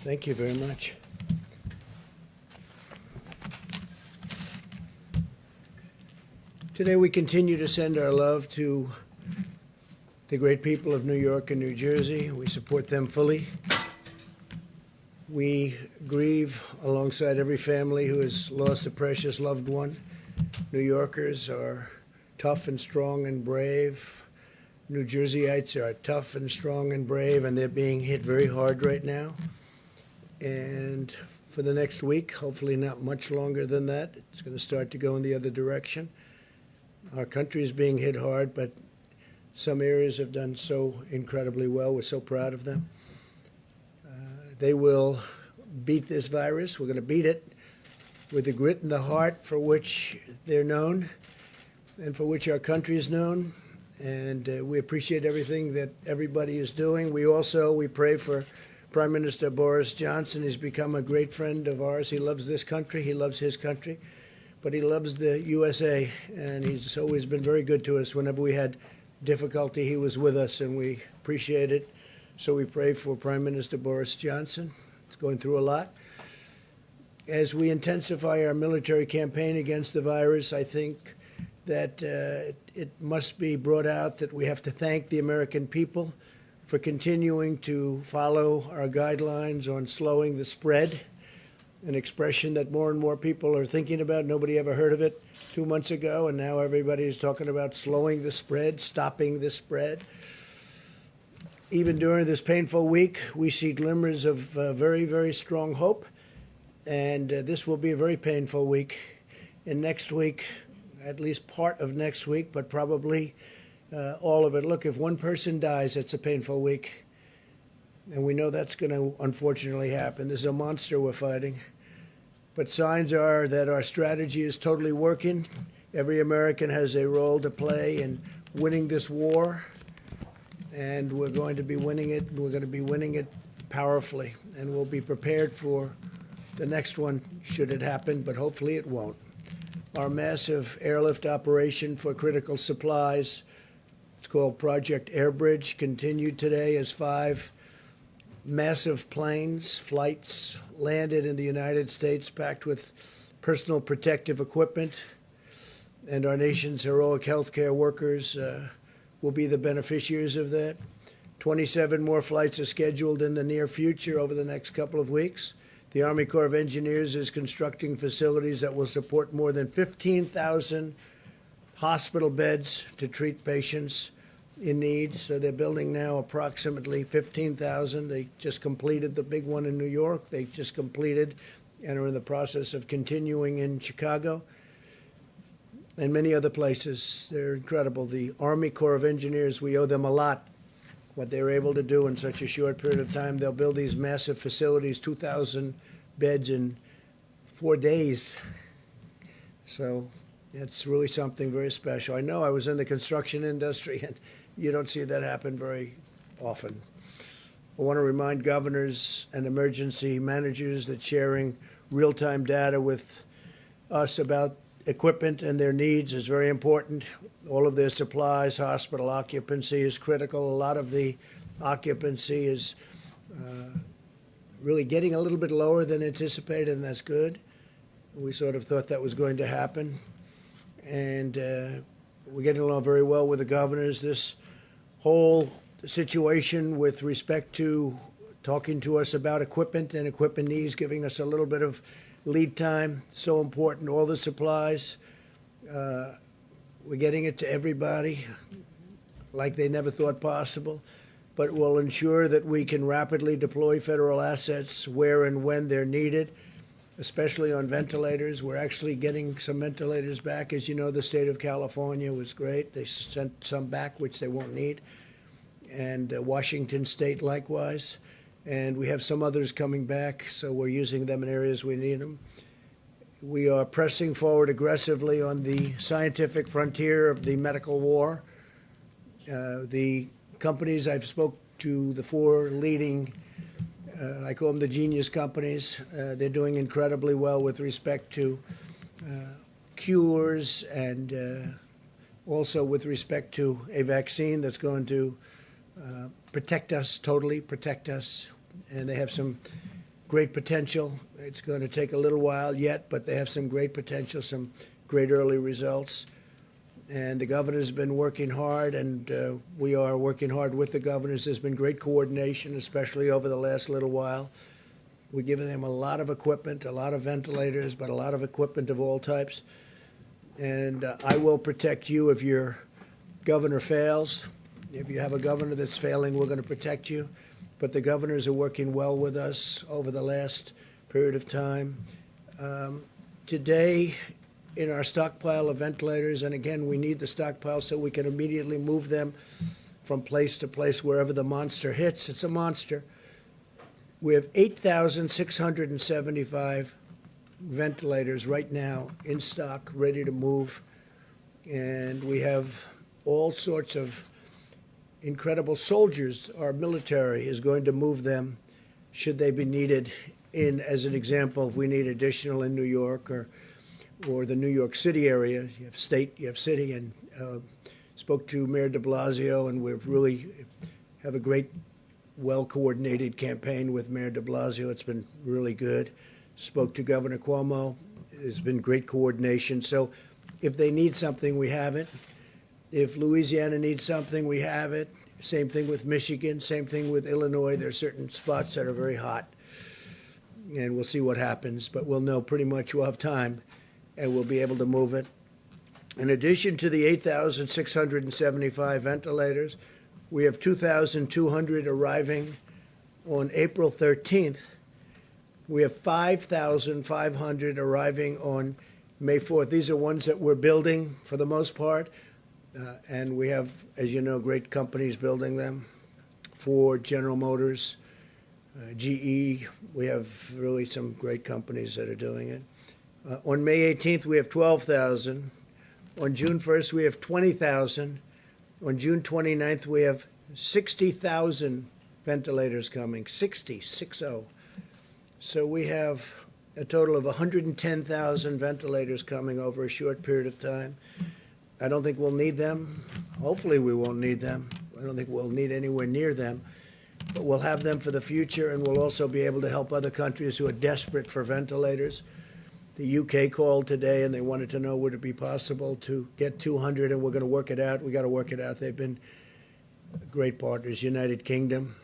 Thank you very much. Today we continue to send our love to the great people of New York and New Jersey. We support them fully. We grieve alongside every family who has lost a precious loved one. New Yorkers are tough and strong and brave. New Jerseyites are tough and strong and brave, and they're being hit very hard right now. And for the next week, hopefully not much longer than that, it's going to start to go in the other direction. Our country is being hit hard, but some areas have done so incredibly well. We're so proud of them. They will beat this virus. We're going to beat it with the grit and the heart for which they're known and for which our country is known. And we appreciate everything that everybody is doing. We pray for Prime Minister Boris Johnson. He's become a great friend of ours. He loves this country. He loves his country. But he loves the USA, and he's always been very good to us. Whenever we had difficulty, he was with us, and we appreciate it. So we pray for Prime Minister Boris Johnson. He's going through a lot. As we intensify our military campaign against the virus, I think that it must be brought out that we have to thank the American people for continuing to follow our guidelines on slowing the spread, an expression that more and more people are thinking about. Nobody ever heard of it 2 months ago, and now everybody is talking about slowing the spread, stopping the spread. Even during this painful week, we see glimmers of very, very strong hope, and this will be a very painful week. And next week, at least part of next week, but probably all of it. Look, if one person dies, it's a painful week. And we know that's going to unfortunately happen. This is a monster we're fighting. But signs are that our strategy is totally working. Every American has a role to play in winning this war. And we're going to be winning it. We're going to be winning it powerfully. And we'll be prepared for the next one, should it happen, but hopefully it won't. Our massive airlift operation for critical supplies, it's called Project Airbridge, continued today as 5 massive flights landed in the United States packed with personal protective equipment. And our nation's heroic healthcare workers will be the beneficiaries of that. 27 more flights are scheduled in the near future over the next couple of weeks. The Army Corps of Engineers is constructing facilities that will support more than 15,000 hospital beds to treat patients in need. So they're building now approximately 15,000. They just completed the big one in New York. They just completed and are in the process of continuing in Chicago and many other places. They're incredible. The Army Corps of Engineers, we owe them a lot. What they were able to do in such a short period of time. They'll build these massive facilities, 2,000 beds in 4 days. So it's really something very special. I know I was in the construction industry, and you don't see that happen very often. I want to remind governors and emergency managers that sharing real-time data with us about equipment and their needs is very important. All of their supplies, hospital occupancy is critical. A lot of the occupancy is really getting a little bit lower than anticipated, and that's good. We sort of thought that was going to happen. And we're getting along very well with the governors. This whole situation with respect to talking to us about equipment and equipment needs, giving us a little bit of lead time, so important. All the supplies, we're getting it to everybody like they never thought possible, but will ensure that we can rapidly deploy federal assets where and when they're needed, especially on ventilators. We're actually getting some ventilators back. As you know, the state of California was great. They sent some back, which they won't need, and Washington State likewise. And we have some others coming back, so we're using them in areas we need them. We are pressing forward aggressively on the scientific frontier of the medical war. The companies I've spoke to, the 4 leading, I call them the genius companies, they're doing incredibly well with respect to cures and also with respect to a vaccine that's going to protect us, totally protect us. And they have some great potential. It's going to take a little while yet, but they have some great potential, some great early results. And the governor's been working hard, and we are working hard with the governors. There's been great coordination, especially over the last little while. We're giving them a lot of equipment, a lot of ventilators, but a lot of equipment of all types. And I will protect you if your governor fails. If you have a governor that's failing, we're going to protect you. But the governors are working well with us over the last period of time. Today, in our stockpile of ventilators, and again, we need the stockpile so we can immediately move them from place to place wherever the monster hits. It's a monster. We have 8,675 ventilators right now in stock, ready to move. And we have all sorts of incredible soldiers. Our military is going to move them should they be needed in, as an example, if we need additional in New York or the New York City area. You have state, you have city, and spoke to Mayor de Blasio, and we really have a great, well-coordinated campaign with Mayor de Blasio. It's been really good. Spoke to Governor Cuomo. There's been great coordination. So if they need something, we have it. If Louisiana needs something, we have it. Same thing with Michigan. Same thing with Illinois. There are certain spots that are very hot, and we'll see what happens. But we'll know pretty much. We'll have time, and we'll be able to move it. In addition to the 8,675 ventilators, we have 2,200 arriving on April 13th. We have 5,500 arriving on May 4th. These are ones that we're building for the most part. And we have, as you know, great companies building them. Ford, General Motors, GE. We have really some great companies that are doing it. On May 18th, we have 12,000. On June 1st, we have 20,000. On June 29th, we have 60,000 ventilators coming, 60. So we have a total of 110,000 ventilators coming over a short period of time. I don't think we'll need them. Hopefully we won't need them. I don't think we'll need anywhere near them. But we'll have them for the future, and we'll also be able to help other countries who are desperate for ventilators. The UK called today, and they wanted to know would it be possible to get 200, and we're going to work it out. We got to work it out. They've been great partners, United Kingdom,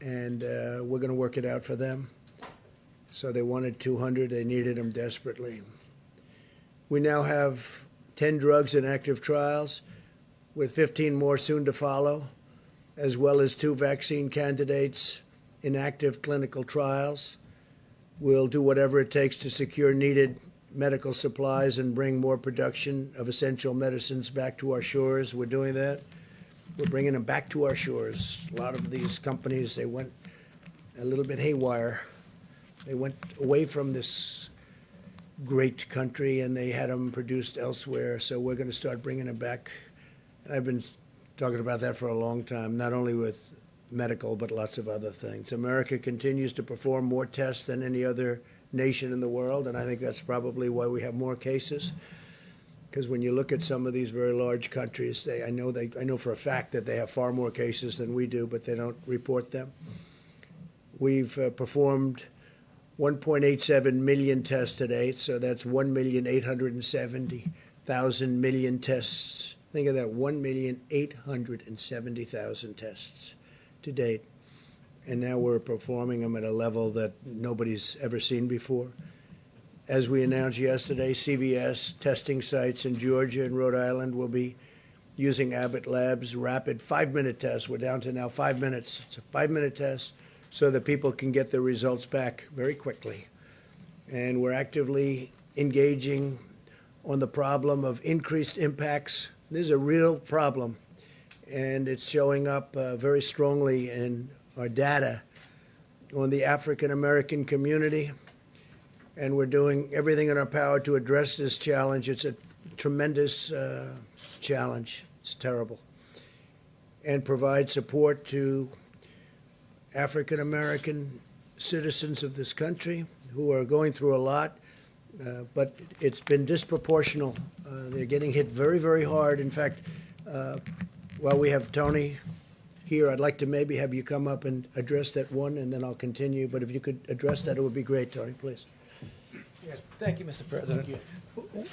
and we're going to work it out for them. So they wanted 200. They needed them desperately. We now have 10 drugs in active trials, with 15 more soon to follow, as well as 2 vaccine candidates in active clinical trials. We'll do whatever it takes to secure needed medical supplies and bring more production of essential medicines back to our shores. We're doing that. We're bringing them back to our shores. A lot of these companies, they went a little bit haywire. They went away from this great country, and they had them produced elsewhere. So we're going to start bringing them back. I've been talking about that for a long time, not only with medical, but lots of other things. America continues to perform more tests than any other nation in the world, and I think that's probably why we have more cases. Because when you look at some of these very large countries, I know for a fact that they have far more cases than we do, but they don't report them. We've performed 1.87 million tests to date, so that's 1,870,000 million tests. Think of that, 1,870,000 tests to date. And now we're performing them at a level that nobody's ever seen before. As we announced yesterday, CVS testing sites in Georgia and Rhode Island will be using Abbott Labs rapid 5-minute tests. We're down to now 5 minutes. It's a 5-minute test so that people can get their results back very quickly. And we're actively engaging on the problem of increased impacts. This is a real problem, and it's showing up very strongly in our data on the African American community. And we're doing everything in our power to address this challenge. It's a tremendous challenge. It's terrible. And provide support to African American citizens of this country who are going through a lot, but it's been disproportional. They're getting hit very, very hard. In fact, while we have Tony here. I'd like to maybe have you come up and address that one, and then I'll continue. But if you could address that, it would be great, Tony, please. Yes, thank you, Mr. President.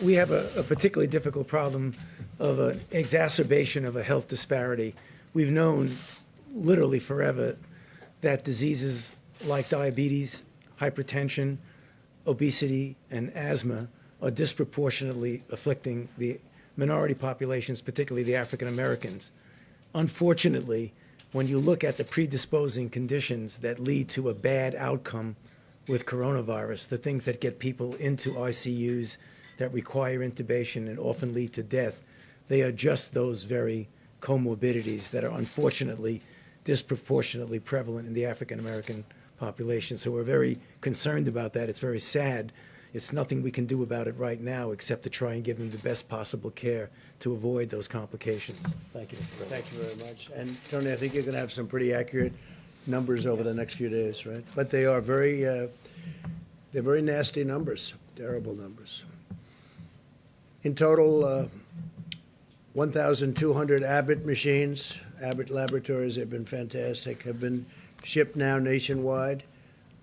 We have a particularly difficult problem of an exacerbation of a health disparity. We've known literally forever that diseases like diabetes, hypertension, obesity, and asthma are disproportionately afflicting the minority populations, particularly the African Americans. Unfortunately, when you look at the predisposing conditions that lead to a bad outcome with coronavirus, the things that get people into ICUs, that require intubation and often lead to death, they are just those very comorbidities that are unfortunately disproportionately prevalent in the African American population. So we're very concerned about that. It's very sad. It's nothing we can do about it right now except to try and give them the best possible care to avoid those complications. Thank you, Mr. President. Thank you very much. And Tony, I think you're going to have some pretty accurate numbers over the next few days, right? But they are they're very nasty numbers, terrible numbers. In total, 1,200 Abbott machines, Abbott laboratories have been fantastic, have been shipped now nationwide.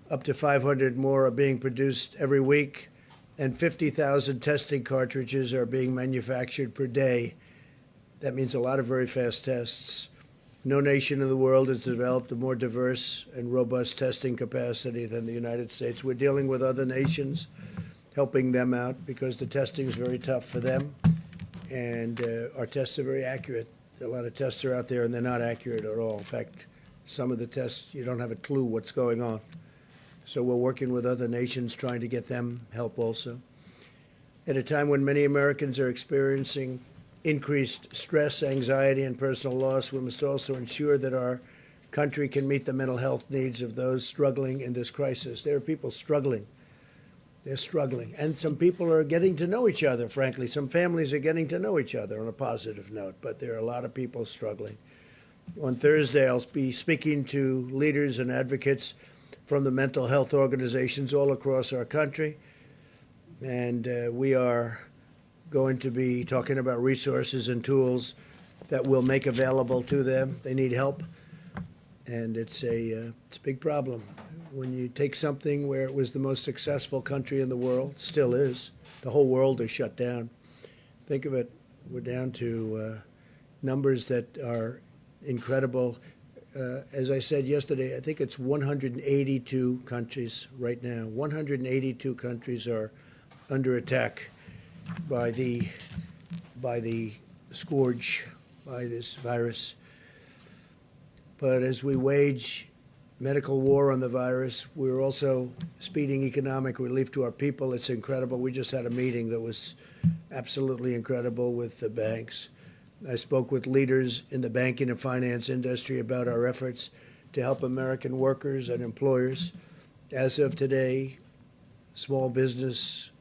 Up to 500 more are being produced every week, and 50,000 testing cartridges are being manufactured per day. That means a lot of very fast tests. No nation in the world has developed a more diverse and robust testing capacity than the United States. We're dealing with other nations, helping them out because the testing is very tough for them, and our tests are very accurate. A lot of tests are out there, and they're not accurate at all. In fact, some of the tests, you don't have a clue what's going on. So we're working with other nations trying to get them help also. At a time when many Americans are experiencing increased stress, anxiety, and personal loss, we must also ensure that our country can meet the mental health needs of those struggling in this crisis. There are people struggling. They're struggling. And some people are getting to know each other, frankly. Some families are getting to know each other on a positive note, but there are a lot of people struggling. On Thursday, I'll be speaking to leaders and advocates from the mental health organizations all across our country. And we are going to be talking about resources and tools that we'll make available to them. They need help, and it's a big problem. When you take something where it was the most successful country in the world, still is, the whole world is shut down. Think of it, we're down to numbers that are incredible. As I said yesterday, I think it's 182 countries right now. 182 countries are under attack by the scourge, by this virus. But as we wage medical war on the virus, we're also speeding economic relief to our people. It's incredible. We just had a meeting that was absolutely incredible with the banks. I spoke with leaders in the banking and finance industry about our efforts to help American workers and employers. As of today, small business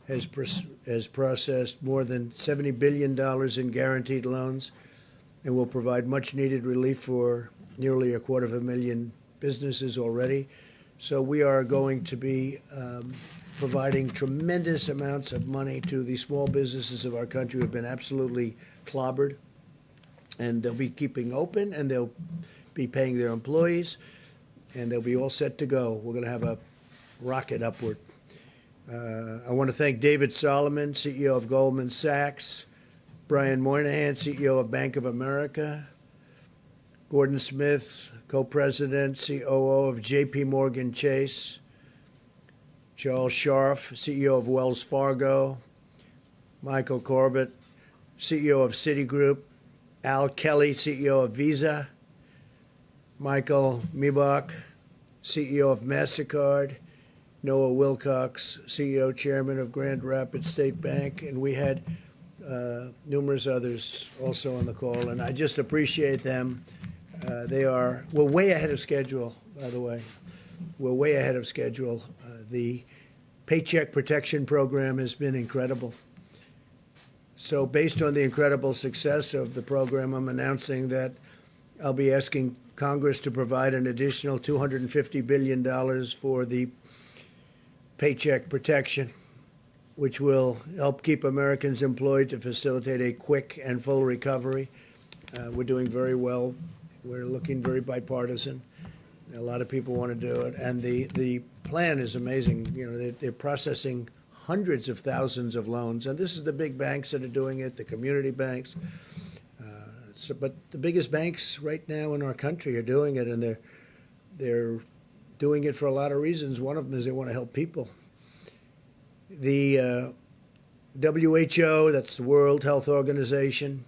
has processed more than $70 billion in guaranteed loans and will provide much-needed relief for nearly 250,000 businesses already. So we are going to be providing tremendous amounts of money to the small businesses of our country who have been absolutely clobbered, and they'll be keeping open, and they'll be paying their employees, and they'll be all set to go. We're going to have a rocket upward. I want to thank David Solomon, CEO of Goldman Sachs, Brian Moynihan, CEO of Bank of America, Gordon Smith, co-president, COO of J.P. Morgan Chase, Charles Scharf, CEO of Wells Fargo, Michael Corbett, CEO of Citigroup, Al Kelly, CEO of Visa, Michael Miebach, CEO of MasterCard, Noah Wilcox, CEO, Chairman of Grand Rapids State Bank, and we had numerous others also on the call, and I just appreciate them. We're way ahead of schedule, by the way. We're way ahead of schedule. The Paycheck Protection Program has been incredible. So based on the incredible success of the program, I'm announcing that I'll be asking Congress to provide an additional $250 billion for the Paycheck Protection, which will help keep Americans employed to facilitate a quick and full recovery. We're doing very well We're looking very bipartisan. A lot of people want to do it, and the plan is amazing. You know, they're processing hundreds of thousands of loans, and this is the big banks that are doing it, the community banks. But the biggest banks right now in our country are doing it, and they're doing it for a lot of reasons. One of them is they want to help people. The WHO, that's the World Health Organization,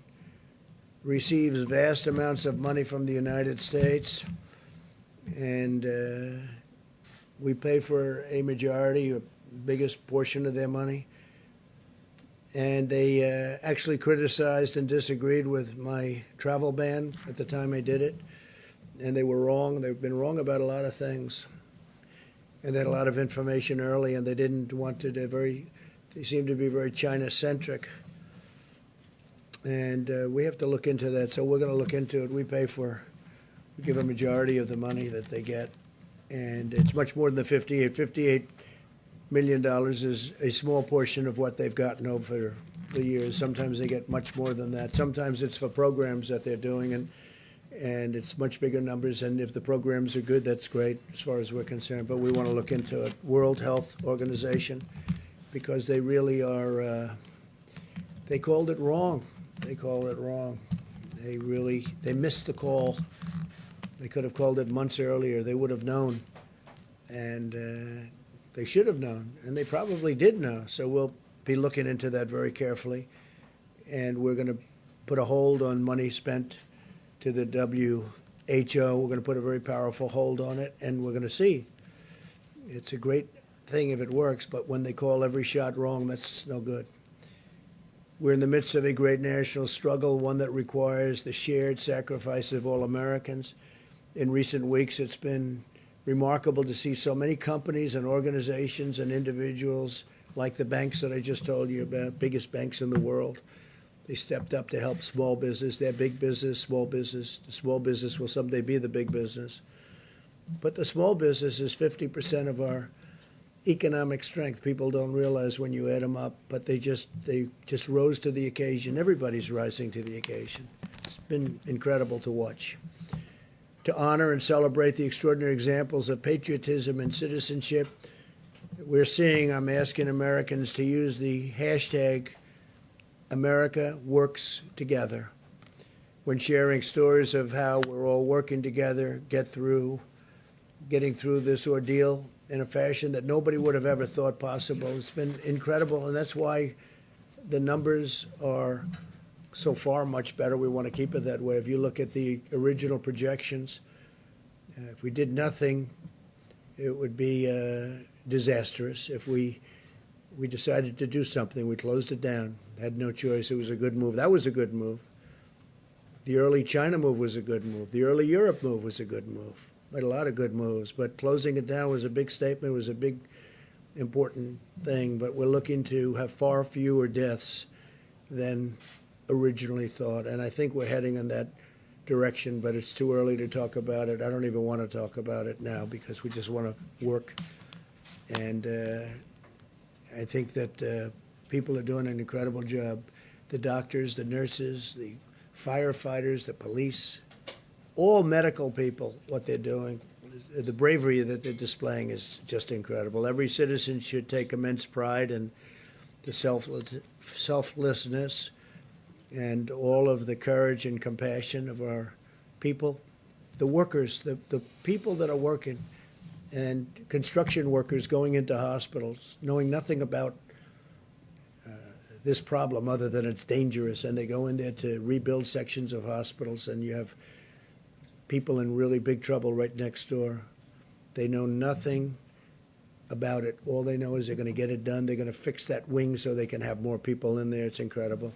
receives vast amounts of money from the United States, and we pay for a majority, a biggest portion of their money. And they actually criticized and disagreed with my travel ban at the time I did it. And they were wrong. They've been wrong about a lot of things. And they had a lot of information early, and they didn't want to. They seem to be very China-centric. And we have to look into that. So we're going to look into it. We give a majority of the money that they get. And it's much more than the $58 million is a small portion of what they've gotten over the years. Sometimes they get much more than that. Sometimes it's for programs that they're doing, and it's much bigger numbers. And if the programs are good, that's great as far as we're concerned. But we want to look into it. World Health Organization, because they really are. They called it wrong. They called it wrong. They missed the call. They could have called it months earlier. They would have known, and they should have known, and they probably did know. So we'll be looking into that very carefully, and we're going to put a hold on money spent to the WHO. We're going to put a very powerful hold on it, and we're going to see. It's a great thing if it works, but when they call every shot wrong, that's no good. We're in the midst of a great national struggle, one that requires the shared sacrifice of all Americans. In recent weeks, it's been remarkable to see so many companies and organizations and individuals like the banks that I just told you about, biggest banks in the world. They stepped up to help small business. They're big business, small business. The small business will someday be the big business. But the small business is 50% of our economic strength. People don't realize when you add them up, but they just rose to the occasion. Everybody's rising to the occasion. It's been incredible to watch. To honor and celebrate the extraordinary examples of patriotism and citizenship, I'm asking Americans to use the hashtag America Works Together when sharing stories of how we're all working together, getting through this ordeal in a fashion that nobody would have ever thought possible. It's been incredible, and that's why the numbers are so far much better. We want to keep it that way. If you look at the original projections, if we did nothing, it would be disastrous. If we decided to do something, we closed it down, had no choice. It was a good move. That was a good move. The early China move was a good move. The early Europe move was a good move. Made a lot of good moves, but closing it down was a big statement. It was a big, important thing. But we're looking to have far fewer deaths than originally thought, and I think we're heading in that direction, but it's too early to talk about it. I don't even want to talk about it now because we just want to work, and I think that people are doing an incredible job. The doctors, the nurses, the firefighters, the police, all medical people, what they're doing, the bravery that they're displaying is just incredible. Every citizen should take immense pride in the selflessness and all of the courage and compassion of our people, the workers, the people that are working, and construction workers going into hospitals, knowing nothing about this problem other than it's dangerous, and they go in there to rebuild sections of hospitals, and you have people in really big trouble right next door. They know nothing about it. All they know is they're going to get it done. They're going to fix that wing so they can have more people in there. It's incredible.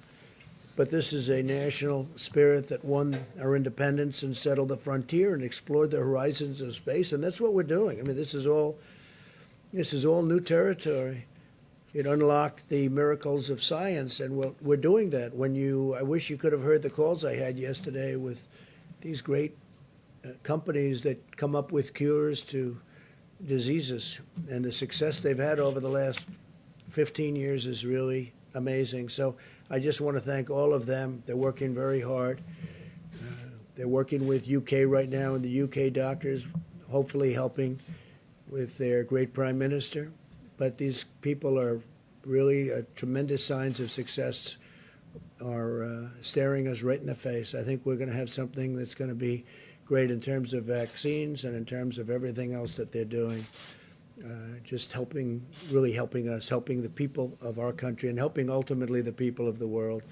But this is a national spirit that won our independence and settled the frontier and explored the horizons of space, and that's what we're doing. I mean, this is all new territory. It unlocked the miracles of science, and we're doing that. I wish you could have heard the calls I had yesterday with these great companies that come up with cures to diseases, and the success they've had over the last 15 years is really amazing. So I just want to thank all of them. They're working very hard. They're working with UK right now, and the UK doctors, hopefully helping with their great prime minister. But these people are really tremendous signs of success are staring us right in the face. I think we're going to have something that's going to be great in terms of vaccines and in terms of everything else that they're doing. Just helping, really helping us, helping the people of our country, and helping ultimately the people of the world.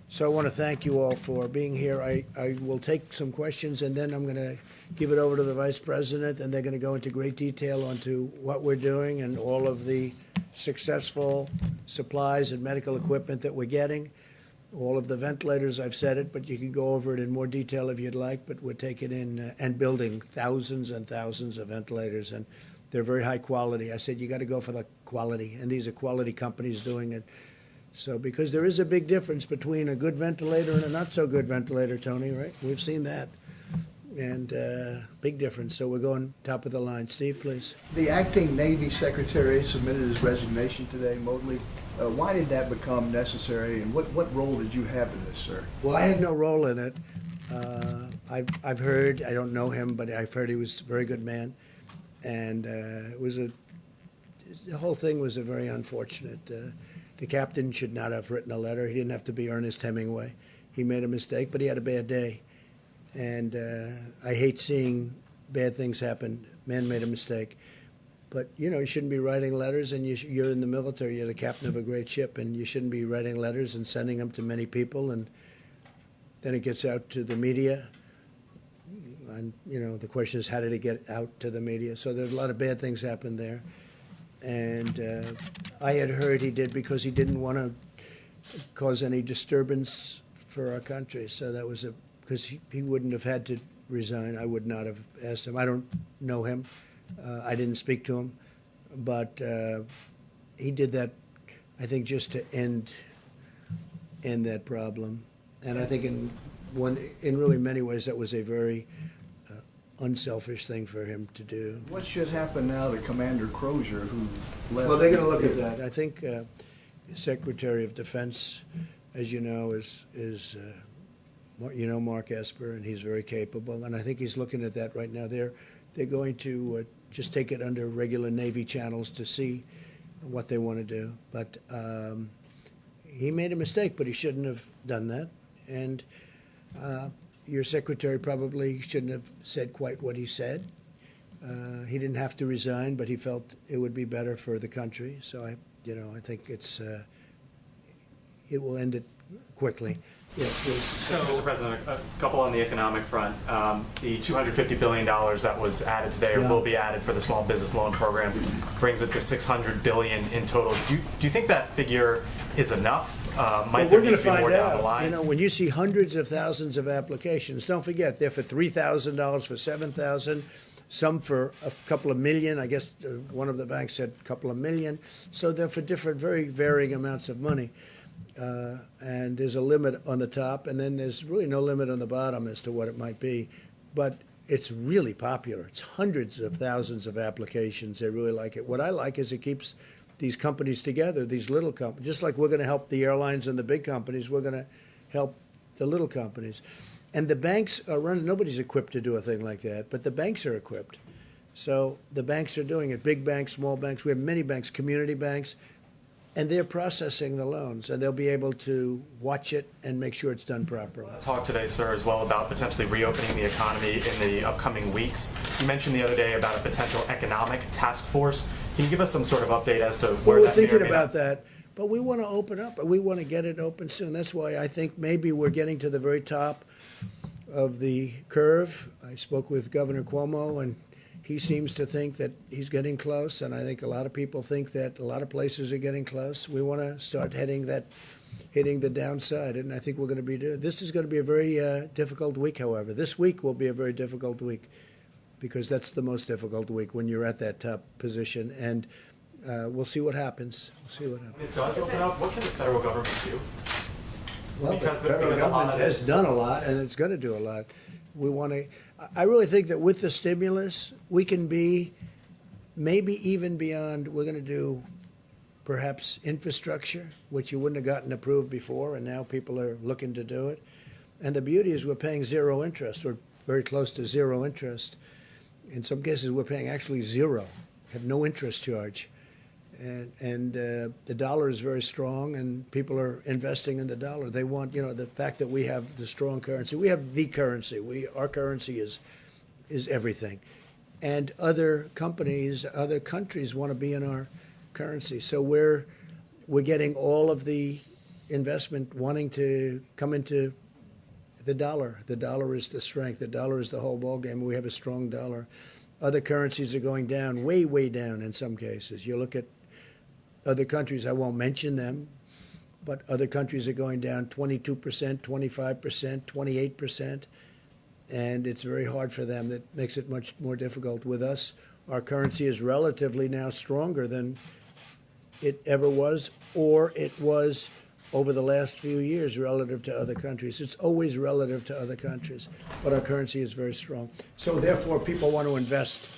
So I want to thank you all for being here. I will take some questions, and then I'm going to give it over to the Vice President, and they're going to go into great detail onto what we're doing and all of the successful supplies and medical equipment that we're getting. All of the ventilators, I've said it, but you can go over it in more detail if you'd like, but we're taking in and building thousands and thousands of ventilators, and they're very high quality. I said, you got to go for the quality, and these are quality companies doing it. So, because there is a big difference between a good ventilator and a not so good ventilator, Tony, right? We've seen that. And big difference. So we're going top of the line. Steve, please. The acting Navy Secretary submitted his resignation today, Motley. Why did that become necessary, and what role did you have in this, sir? Well, I had no role in it. I've heard, I don't know him, but I've heard he was a very good man. And the whole thing was a very unfortunate. The captain should not have written a letter. He didn't have to be Ernest Hemingway. He made a mistake, but he had a bad day. And I hate seeing bad things happen. Man made a mistake. But, you shouldn't be writing letters, and you're in the military. You're the captain of a great ship, and you shouldn't be writing letters and sending them to many people. And then it gets out to the media. And, the question is, how did it get out to the media? So there's a lot of bad things happened there. And I had heard he did because he didn't want to cause any disturbance for our country. So that was because he wouldn't have had to resign. I would not have asked him. I don't know him. I didn't speak to him. But he did that, I think, just to end that problem. And I think in really many ways that was a very unselfish thing for him to do. What should happen now to Commander Crozier, who left? Well, they're going to look at that. I think Secretary of Defense, as you know, is Mark Esper, and he's very capable. And I think he's looking at that right now. They're going to just take it under regular Navy channels to see what they want to do. But he made a mistake, but he shouldn't have done that. And your secretary probably shouldn't have said quite what he said. He didn't have to resign, but he felt it would be better for the country. So I think it will end it quickly. Yes, please. So, Mr. President, a couple on the economic front. The $250 billion that was added today, or will be added for the small business loan program, brings it to $600 billion in total. Do you think that figure is enough? Might there need to be more down the line? When you see hundreds of thousands of applications, don't forget they're for $3,000, for $7,000, some for a couple of million. I guess one of the banks said a couple of million. So they're for different, very varying amounts of money. And there's a limit on the top, and then there's really no limit on the bottom as to what it might be. But it's really popular. It's hundreds of thousands of applications. They really like it. What I like is it keeps these companies together, these little companies. Just like we're going to help the airlines and the big companies, we're going to help the little companies. And the banks are running. Nobody's equipped to do a thing like that, but the banks are equipped. So the banks are doing it. Big banks, small banks. We have many banks, community banks. And they're processing the loans, and they'll be able to watch it and make sure it's done properly. Talk today, sir, as well about potentially reopening the economy in the upcoming weeks. You mentioned the other day about a potential economic task force. Can you give us some sort of update as to where We're that may or thinking may about not- that, but we want to open up. We want to get it open soon. That's why I think maybe we're getting to the very top of the curve. I spoke with Governor Cuomo, and he seems to think that he's getting close, and I think a lot of people think that a lot of places are getting close. We want to start hitting the downside, and I think we're going to be doing. This is going to be a very difficult week, however. This week will be a very difficult week because that's the most difficult week when you're at that top position, and we'll see what happens. We'll see what happens. It does open up. What can the federal government do? Well, Because the federal because a lot government of has it- done a lot, and it's going to do a lot. We want to. I really think that with the stimulus, we can be maybe even beyond. We're going to do perhaps infrastructure, which you wouldn't have gotten approved before, and now people are looking to do it. And the beauty is we're paying zero interest, or very close to zero interest. In some cases, we're paying actually zero, have no interest charge. And the dollar is very strong, and people are investing in the dollar. They want, the fact that we have the strong currency. We have the currency. Our currency is everything. And other companies, other countries want to be in our currency. So we're getting all of the investment wanting to come into the dollar. The dollar is the strength. The dollar is the whole ballgame. We have a strong dollar. Other currencies are going down, way, way down in some cases. You look at other countries, I won't mention them, but other countries are going down 22%, 25%, 28%, and it's very hard for them. That makes it much more difficult. With us, our currency is relatively now stronger than it ever was, or it was over the last few years relative to other countries. It's always relative to other countries, but our currency is very strong. So therefore, people want to invest.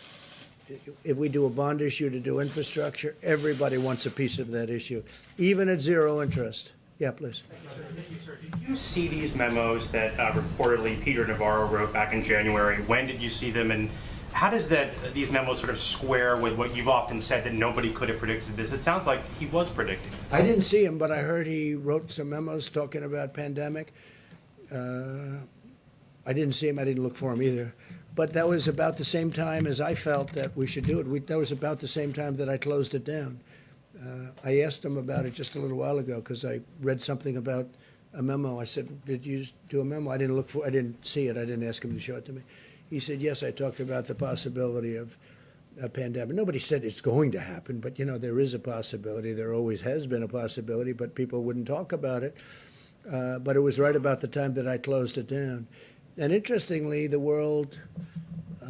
If we do a bond issue to do infrastructure, everybody wants a piece of that issue, even at zero interest. Yeah, please. Did you see these memos that reportedly Peter Navarro wrote back in January? When did you see them, and how does these memos sort of square with what you've often said, that nobody could have predicted this? It sounds like he was predicting. I didn't see him, but I heard he wrote some memos talking about pandemic. I didn't see him. I didn't look for him either. But that was about the same time as I felt that we should do it. That was about the same time that I closed it down. I asked him about it just a little while ago because I read something about a memo. I said, "Did you do a memo?" I didn't see it. I didn't ask him to show it to me. He said, "Yes, I talked about the possibility of a pandemic." Nobody said it's going to happen, but there is a possibility. There always has been a possibility, but people wouldn't talk about it. But it was right about the time that I closed it down. And interestingly, the World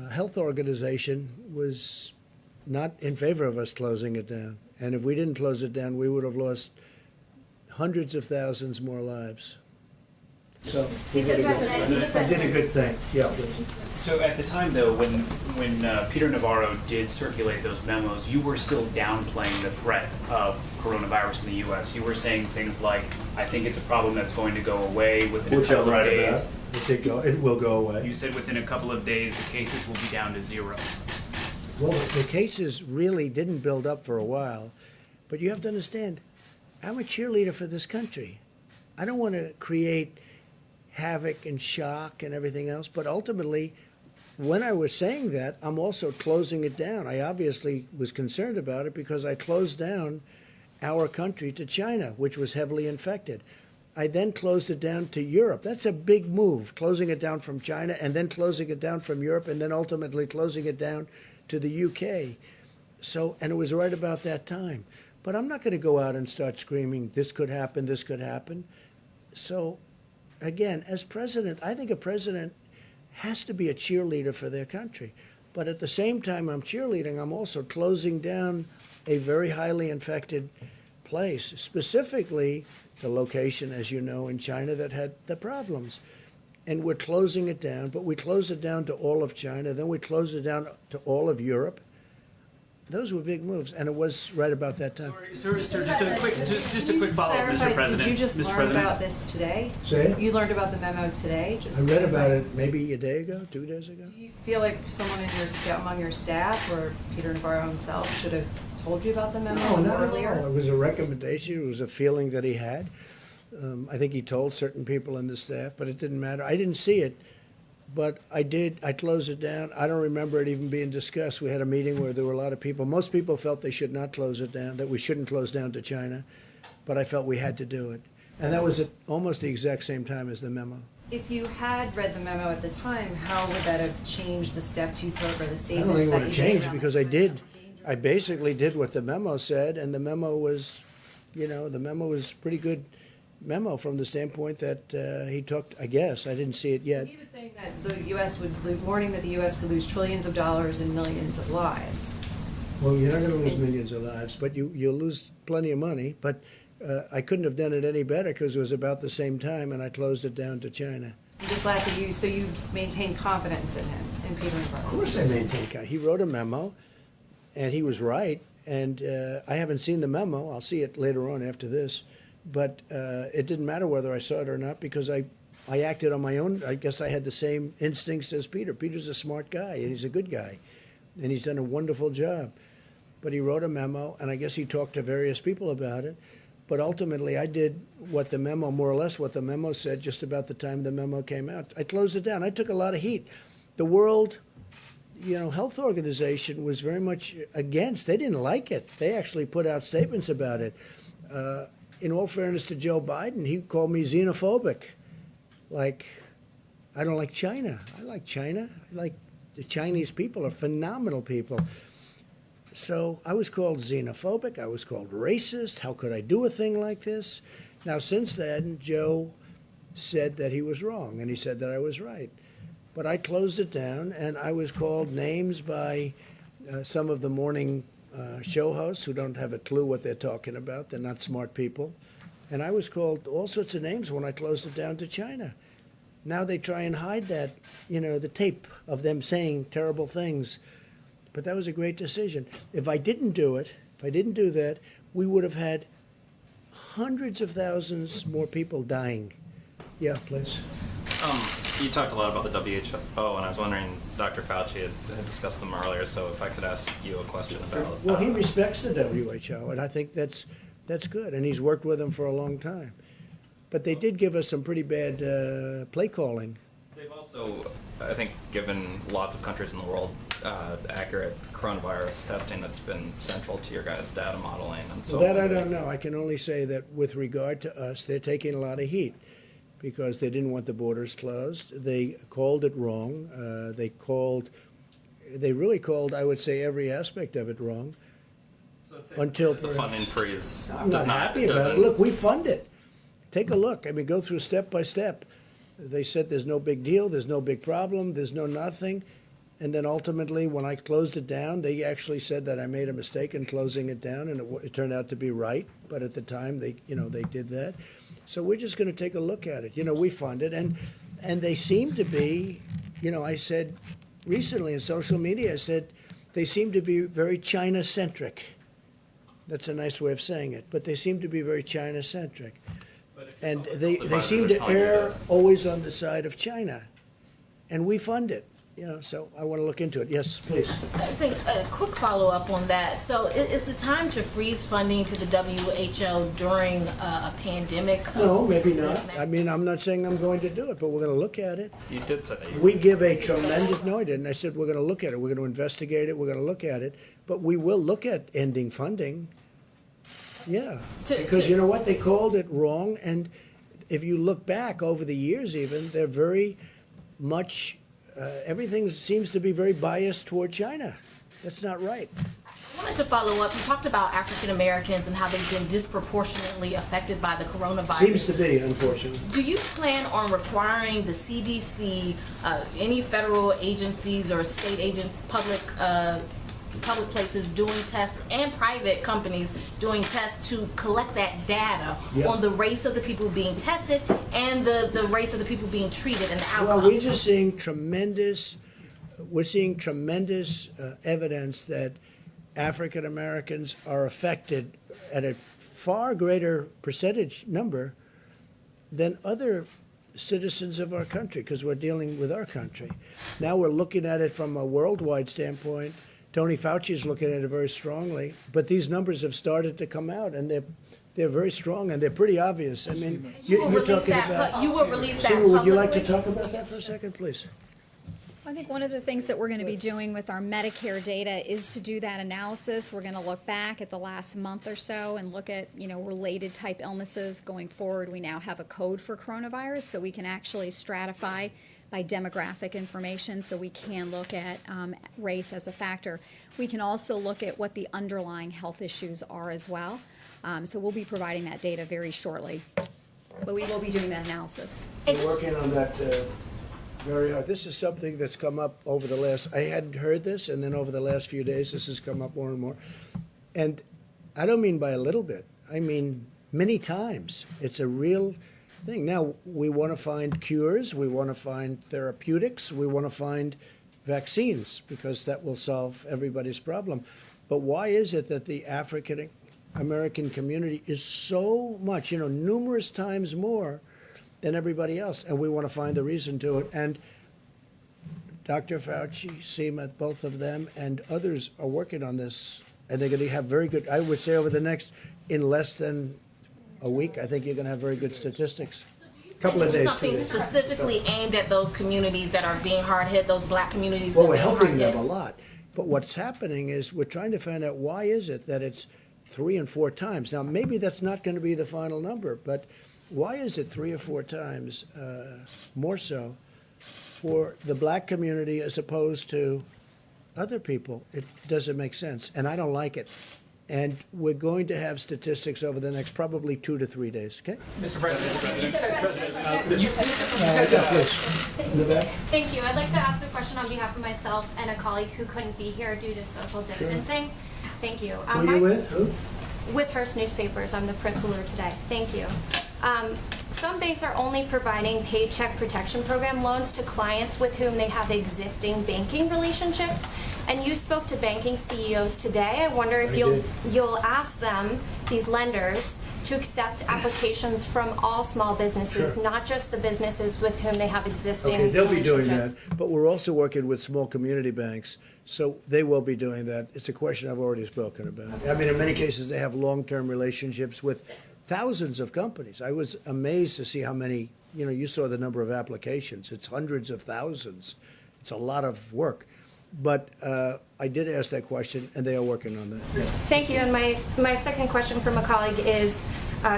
Health Organization was not in favor of us closing it down. And if we didn't close it down, we would have lost hundreds of thousands more lives. So we did a good thing. Yeah. So at the time, though, when Peter Navarro did circulate those memos, you were still downplaying the threat of coronavirus in the U.S. You were saying things like, "I think it's a problem that's going to go away within a couple of days." It will go away. You said within a couple of days the cases will be down to zero. Well, the cases really didn't build up for a while, but you have to understand, I'm a cheerleader for this country. I don't want to create havoc and shock and everything else, but ultimately, when I was saying that, I'm also closing it down. I obviously was concerned about it because I closed down our country to China, which was heavily infected. I then closed it down to Europe. That's a big move, closing it down from China and then closing it down from Europe and then ultimately closing it down to the UK. So, and it was right about that time. But I'm not going to go out and start screaming, this could happen, this could happen. So, again, as president, I think a president has to be a cheerleader for their country. But at the same time I'm cheerleading, I'm also closing down a very highly infected place, specifically the location, as you know, in China that had the problems. And we're closing it down, but we close it down to all of China, then we close it down to all of Europe. Those were big moves, and it was right about that time. Sir, just a quick follow-up, Mr. President. Did you just Mr. learn President? about this today? Say it? You learned about the memo today? Just I to read about clarify. it maybe a day ago, 2 days ago. Do you feel like someone in among your staff, or Peter Navarro himself, should have told you about the memo No, not at earlier? all. It was a recommendation. It was a feeling that he had. I think he told certain people in the staff, but it didn't matter. I didn't see it, but I did. I closed it down. I don't remember it even being discussed. We had a meeting where there were a lot of people. Most people felt they should not close it down, that we shouldn't close down to China, but I felt we had to do it. And that was at almost the exact same time as the memo. If you had read the memo at the time, how would that have changed the steps you took or the I don't statements think it that would you have made? changed around because the I did. potential danger? I basically did what the memo said, and the memo was, the memo was pretty good memo from the standpoint that he took, I guess, I didn't see it yet. He was saying that the U.S. warning that the U.S. could lose trillions of dollars and millions of lives. Well, you're not going to lose millions of lives, but you'll lose plenty of money. But I couldn't have done it any better because it was about the same time, and I closed it down to China. And just lastly, so you maintain confidence in him, in Peter Navarro? Of course I maintain confidence. He wrote a memo, and he was right. And I haven't seen the memo. I'll see it later on after this. But it didn't matter whether I saw it or not because I I acted on my own. I guess I had the same instincts as Peter. Peter's a smart guy, and he's a good guy, and he's done a wonderful job. But he wrote a memo, and I guess he talked to various people about it. But ultimately, I did what the memo, more or less what the memo said, just about the time the memo came out. I closed it down. I took a lot of heat. The World, Health Organization was very much against. They didn't like it. They actually put out statements about it. In all fairness to Joe Biden, he called me xenophobic. Like, I don't like China. I like China. I like the Chinese people are phenomenal people. So I was called xenophobic. I was called racist. How could I do a thing like this? Now, since then, Joe said that he was wrong, and he said that I was right. But I closed it down, and I was called names by some of the morning show hosts who don't have a clue what they're talking about. They're not smart people. And I was called all sorts of names when I closed it down to China. Now they try and hide that, the tape of them saying terrible things. But that was a great decision. If I didn't do it, if I didn't do that, we would have had hundreds of thousands more people dying. Yeah, please. You talked a lot about the WHO, and I was wondering, Dr. Fauci had discussed them earlier, so if I could ask you a question about... Well, he respects the WHO, and I think that's good, and he's worked with them for a long time. But they did give us some pretty bad play calling. They've also, I think, given lots of countries in the world accurate coronavirus testing that's been central to your guys' data modeling, and so... Well, that I don't know. I can only say that with regard to us, they're taking a lot of heat because they didn't want the borders closed. They called it wrong. They really called, I would say, every aspect of it wrong. So it's until the funding freeze I'm does not happy about it. doesn't- Look, we fund it. Take a look. I mean, go through step by step. They said there's no big deal, there's no big problem, there's no nothing. And then ultimately, when I closed it down, they actually said that I made a mistake in closing it down, and it turned out to be right. But at the time, they did that. So we're just going to take a look at it. We fund it, and they seem to be. I said recently in social media, I said they seem to be very China-centric. That's a nice way of saying it, but they seem to be very China-centric. And they seem to err always on the side of China. And we fund it, so I want to look into it. Yes, please. Thanks. A quick follow-up on that. So is the time to freeze funding to the WHO during a pandemic? No, maybe not. I mean, I'm not saying I'm going to do it, but we're going to look at it. You did say that you... We give a tremendous, no, I didn't. I said we're going to look at it. We're going to investigate it. We're going to look at it. But we will look at ending funding. Yeah, because you know what? They called it wrong. And if you look back over the years even, they're very much, everything seems to be very biased toward China. That's not right. I wanted to follow up. You talked about African Americans and how they've been disproportionately affected by the coronavirus. Seems to be, unfortunately. Do you plan on requiring the CDC, any federal agencies or state agents, public places doing tests and private companies doing tests to collect that data on the race of the people being tested and the race of the people being treated and the outcomes? Well, we're just seeing tremendous evidence that African Americans are affected at a far greater percentage number than other citizens of our country, because we're dealing with our country. Now we're looking at it from a worldwide standpoint. Tony Fauci is looking at it very strongly, but these numbers have started to come out, and they're very strong, and they're pretty obvious. I mean, You will you're release talking about. you will release that Sue, publicly? would you like to talk about that for a second, please? I think one of the things that we're going to be doing with our Medicare data is to do that analysis. We're going to look back at the last month or so and look at, related type illnesses going forward. We now have a code for coronavirus, so we can actually stratify by demographic information, so we can look at race as a factor. We can also look at what the underlying health issues are as well. So we'll be providing that data very shortly, but we will be doing that analysis. We're working on that very hard. This is something that's come up over the last, I hadn't heard this, and then over the last few days, this has come up more and more. And I don't mean by a little bit. I mean many times. It's a real thing. Now, we want to find cures, we want to find therapeutics, we want to find vaccines, because that will solve everybody's problem. But why is it that the African American community is so much, numerous times more than everybody else, and we want to find the reason to it. And Dr. Fauci, Seema, both of them, and others are working on this, and they're going to have very good, I would say over the next, in less than a week, I think you're going to have very good statistics. Couple of Do days, 2 something days. specifically aimed at those communities that are being hard hit, those black communities Well, that are we're being helping hard them hit. a lot. But what's happening is we're trying to find out why is it that it's 3 and 4 times. Now, maybe that's not going to be the final number, but why is it 3 or 4 times more so for the black community as opposed to other people? It doesn't make sense, and I don't like it. And we're going to have statistics over the next probably 2 to 3 days, okay? Mr. President. Yeah, please. In the back. Thank you. I'd like to ask a question on behalf of myself and a colleague who couldn't be here due to social distancing. Thank you. Who are you with? Who? With Hearst Newspapers. I'm the print cooler today. Thank you. Some banks are only providing Paycheck Protection Program loans to clients with whom they have existing banking relationships. And you spoke to banking CEOs today. I wonder if you'll ask them, these lenders, to accept applications from all small businesses, Sure. not just the businesses with whom they have existing Okay, they'll be doing that, relationships. but we're also working with small community banks, so they will be doing that. It's a question I've already spoken about. I mean, in many cases, they have long-term relationships with thousands of companies. I was amazed to see how many, you saw the number of applications. It's hundreds of thousands. It's a lot of work. But I did ask that question, and they are working on that. Yeah. Thank you. And my second question from a colleague is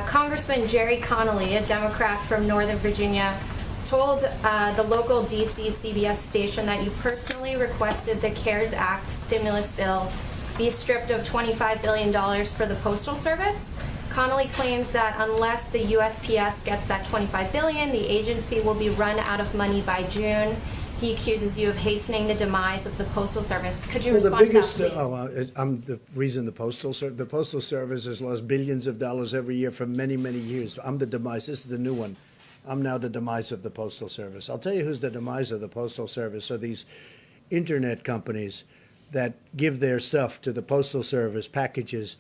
Congressman Jerry Connolly, a Democrat from Northern Virginia, told the local DC CBS station that you personally requested the CARES Act stimulus bill be stripped of $25 billion for the Postal Service. Connolly claims that unless the USPS gets that $25 billion, the agency will be run out of money by June. He accuses you of hastening the demise of the Postal Service. Could you respond to that, please? I'm the reason the Postal Service has lost billions of dollars every year for many, many years. I'm the demise. This is the new one. I'm now the demise of the Postal Service. I'll tell you who's the demise of the Postal Service. So these internet companies that give their stuff to the Postal Service, packages,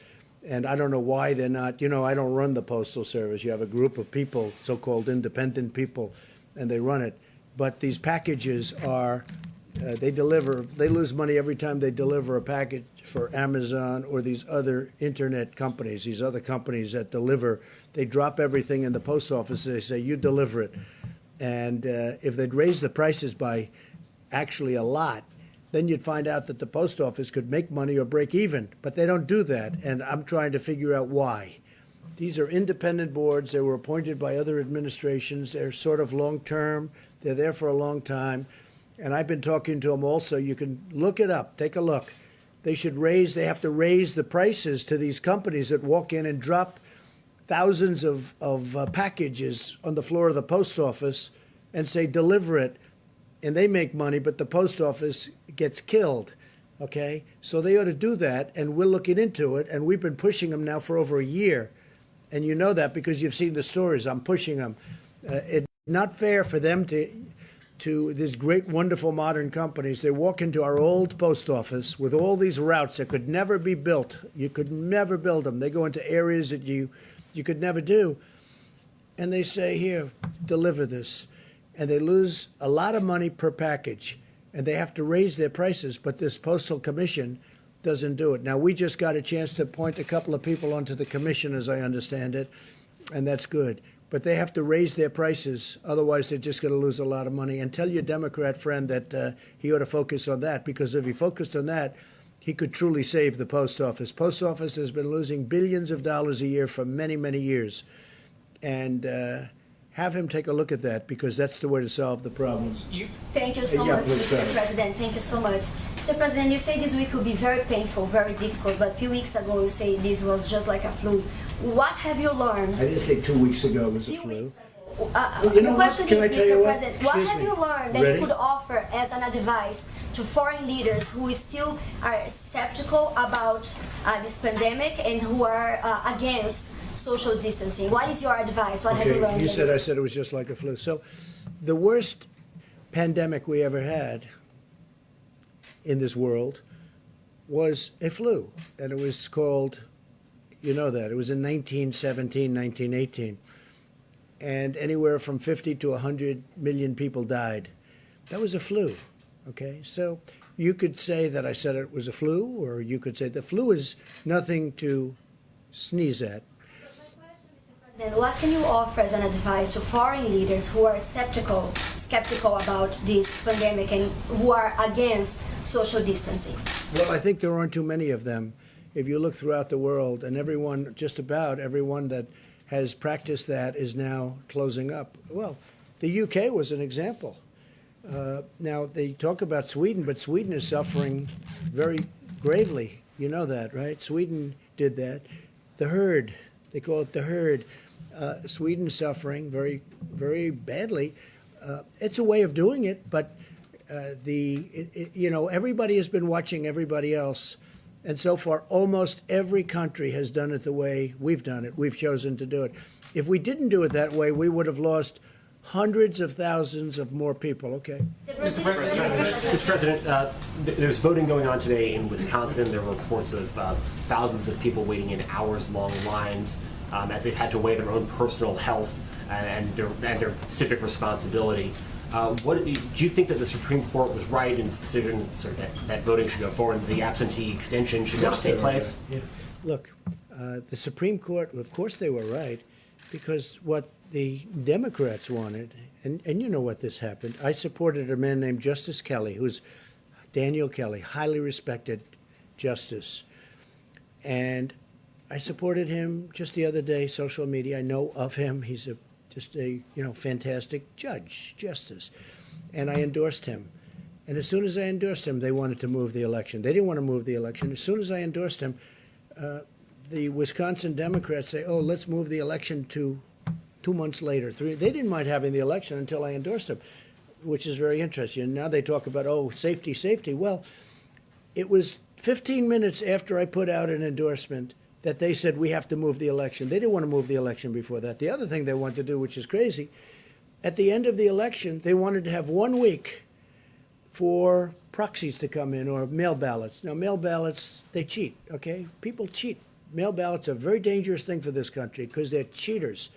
and I don't know why they're not, I don't run the Postal Service. You have a group of people, so-called independent people, and they run it. But these packages are, they lose money every time they deliver a package for Amazon or these other internet companies, these other companies that deliver. They drop everything in the post office. They say, you deliver it. And if they'd raise the prices by actually a lot, then you'd find out that the post office could make money or break even. But they don't do that. And I'm trying to figure out why. These are independent boards. They were appointed by other administrations. They're sort of long-term. They're there for a long time. And I've been talking to them also. You can look it up. Take a look. They have to raise the prices to these companies that walk in and drop thousands of packages on the floor of the post office and say, deliver it. And they make money, but the post office gets killed. Okay? So they ought to do that, and we're looking into it, and we've been pushing them now for over a year. And you know that because you've seen the stories. I'm pushing them. It's not fair for them to these great, wonderful modern companies. They walk into our old post office with all these routes that could never be built. You could never build them. They go into areas that you could never do. And they say, here, deliver this. And they lose a lot of money per package. And they have to raise their prices. But this Postal Commission doesn't do it. Now, we just got a chance to appoint a couple of people onto the commission, as I understand it, and that's good. But they have to raise their prices, otherwise they're just going to lose a lot of money. And tell your Democrat friend that he ought to focus on that, because if he focused on that, he could truly save the post office. Post office has been losing billions of dollars a year for many, many years. And have him take a look at that, because that's the way to solve the problem. Thank you so Yeah, much, please, Mr. President. Thank you so much. Mr. President, you say this week will be very painful, very difficult, but a few weeks ago you say this was just like a flu. What have you learned? I didn't say 2 weeks ago it was a Few flu. weeks ago. You know The what? question Can I is, tell you Mr. what? President, what Excuse have me. you learned that Ready? you could offer as an advice to foreign leaders who still are skeptical about this pandemic and who are against social distancing? What is your advice? What have you learned? You said I said it was just like a flu. So the worst pandemic we ever had in this world was a flu. And it was called, you know that, it was in 1917, 1918. and anywhere from 50 to 100 million people died. That was a flu, okay? So you could say that I said it was a flu, or you could say the flu is nothing to sneeze at. Then what can you offer as an advice to foreign leaders who are skeptical about this pandemic and who are against social distancing? Well, I think there aren't too many of them. If you look throughout the world, and everyone, just about everyone that has practiced that is now closing up. Well, the UK was an example. Now, they talk about Sweden, but Sweden is suffering very gravely. You know that, right? Sweden did that. The herd, they call it the herd. Sweden's suffering very, very badly. It's a way of doing it, but everybody has been watching everybody else. And so far, almost every country has done it the way we've done it. We've chosen to do it. If we didn't do it that way, we would have lost hundreds of thousands of more people. Okay. Mr. President, there's voting going on today in Wisconsin. There were reports of thousands of people waiting in hours-long lines as they've had to weigh their own personal health and their civic responsibility. What do you think that the Supreme Court was right in its decision that voting should go forward, and the absentee extension should not take place? Yeah. Look, the Supreme Court, of course they were right, because what the Democrats wanted, and you know what this happened. I supported a man named Justice Kelly, who's Daniel Kelly, highly respected justice. And I supported him just the other day, social media. I know of him. He's just a fantastic justice. And I endorsed him. And as soon as I endorsed him, they wanted to move the election. They didn't want to move the election. As soon as I endorsed him, the Wisconsin Democrats say, oh, let's move the election to 2 months later. They didn't mind having the election until I endorsed him, which is very interesting. And now they talk about, oh, safety, safety. Well, it was 15 minutes after I put out an endorsement that they said we have to move the election. They didn't want to move the election before that. The other thing they wanted to do, which is crazy, at the end of the election, they wanted to have 1 week for proxies to come in or mail ballots. Now, mail ballots, they cheat, okay? People cheat. Mail ballots are a very dangerous thing for this country because they're cheaters.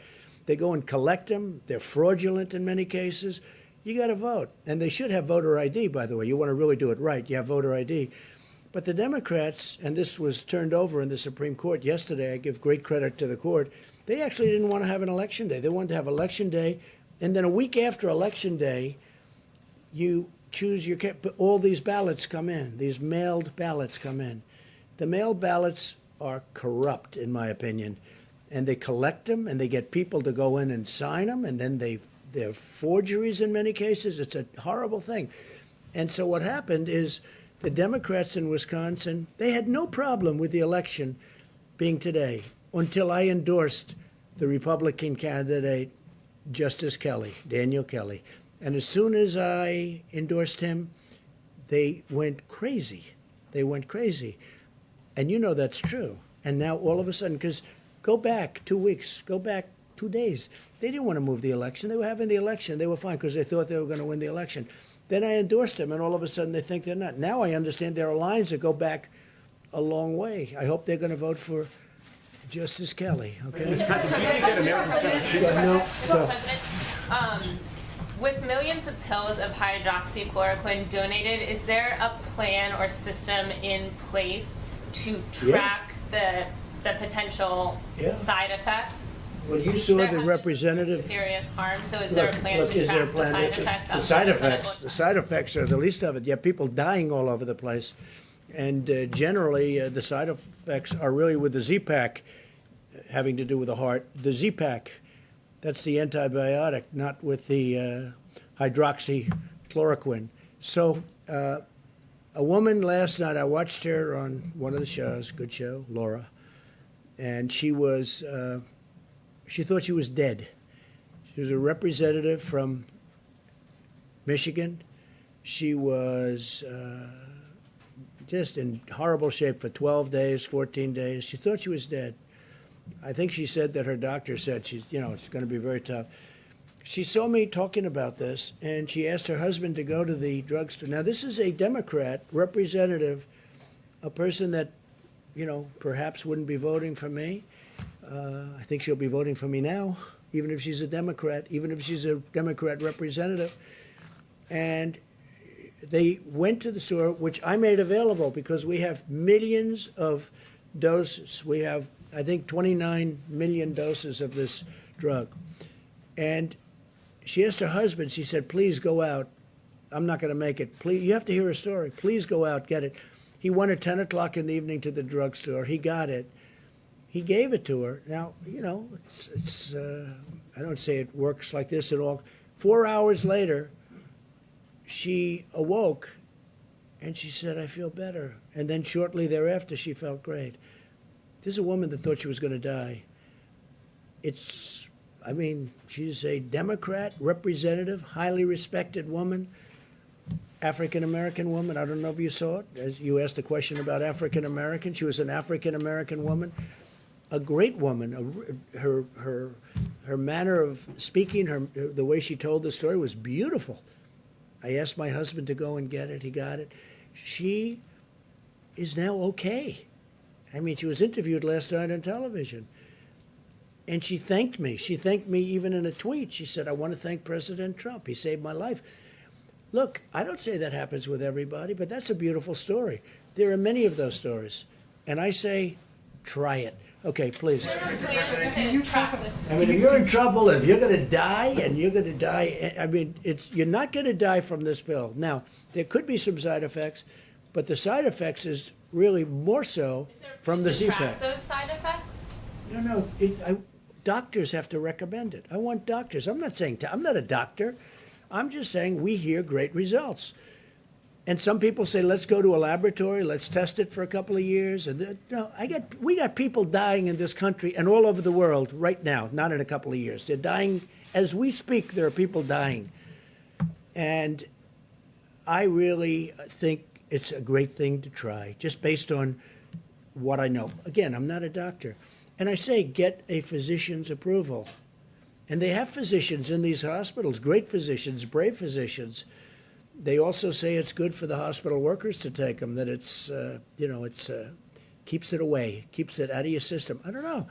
They go and collect them. They're fraudulent in many cases. You got to vote. And they should have voter ID, by the way. You want to really do it right. You have voter ID. But the Democrats, and this was turned over in the Supreme Court yesterday, I give great credit to the court, they actually didn't want to have an election day. They wanted to have election day, and then a week after election day, you choose all these ballots come in, these mailed ballots come in. The mailed ballots are corrupt, in my opinion, and they collect them, and they get people to go in and sign them, and then they're forgeries in many cases. It's a horrible thing. And so what happened is the Democrats in Wisconsin, they had no problem with the election being today until I endorsed the Republican candidate, Justice Kelly, Daniel Kelly. And as soon as I endorsed him, they went crazy. They went crazy. And you know that's true. And now all of a sudden, because go back 2 weeks, go back 2 days, they didn't want to move the election. They were having the election. They were fine because they thought they were going to win the election. Then I endorsed him, and all of a sudden they think they're not. Now I understand there are lines that go back a long way. I hope they're going to vote for Justice Kelly. Okay. Mr. President, do you think that Americans should With millions of pills of hydroxychloroquine donated, is there a plan or system in place to track the potential side effects? Well, you saw the representative. Serious harm. So is there a plan to track the side effects? The side effects are the least of it. You have people dying all over the place, and generally the side effects are really with the Z-Pak, having to do with the heart. The Z-Pak, that's the antibiotic, not with the hydroxychloroquine. So a woman last night, I watched her on one of the shows, good show, Laura, and she was. She thought she was dead. She was a representative from Michigan. She was just in horrible shape for 12 days, 14 days. She thought she was dead. I think she said that her doctor said it's going to be very tough. She saw me talking about this, and she asked her husband to go to the drugstore. Now, this is a Democrat representative, a person that, perhaps wouldn't be voting for me. I think she'll be voting for me now. even if she's a Democrat, even if she's a Democrat representative. And they went to the store, which I made available because we have millions of doses. We have, I think, 29 million doses of this drug. And she asked her husband, she said, please go out. I'm not going to make it. Please, you have to hear her story. Please go out, get it. He went at 10 o'clock in the evening to the drugstore. He got it. He gave it to her. Now, you know, I don't say it works like this at all. 4 hours later, she awoke and she said, I feel better. And then shortly thereafter, she felt great. This is a woman that thought she was going to die. I mean, she's a Democrat representative, highly respected woman, African-American woman. I don't know if you saw it. As you asked a question about African-American, she was an African-American woman, a great woman. Her manner of speaking, the way she told the story was beautiful. I asked my husband to go and get it. He got it. She is now okay. I mean, she was interviewed last night on television. And she thanked me. She thanked me even in a tweet. She said, I want to thank President Trump. He saved my life. Look, I don't say that happens with everybody, but that's a beautiful story. There are many of those stories. And I say, try it. Okay, please. I mean, if you're in trouble, if you're going to die, and you're going to die, I mean, you're not going to die from this pill. Now, there could be some side effects, but the side effects is really more so from the Z-Pack. Those side effects? No, doctors have to recommend it. I want doctors. I'm not a doctor. I'm just saying we hear great results. And some people say, let's go to a laboratory, let's test it for a couple of years. And no, we got people dying in this country and all over the world right now, not in a couple of years. They're dying as we speak. There are people dying. And I really think it's a great thing to try, just based on what I know. Again, I'm not a doctor. And I say, get a physician's approval. And they have physicians in these hospitals, great physicians, brave physicians. They also say it's good for the hospital workers to take them, that it's, keeps it away, keeps it out of your system. I don't know.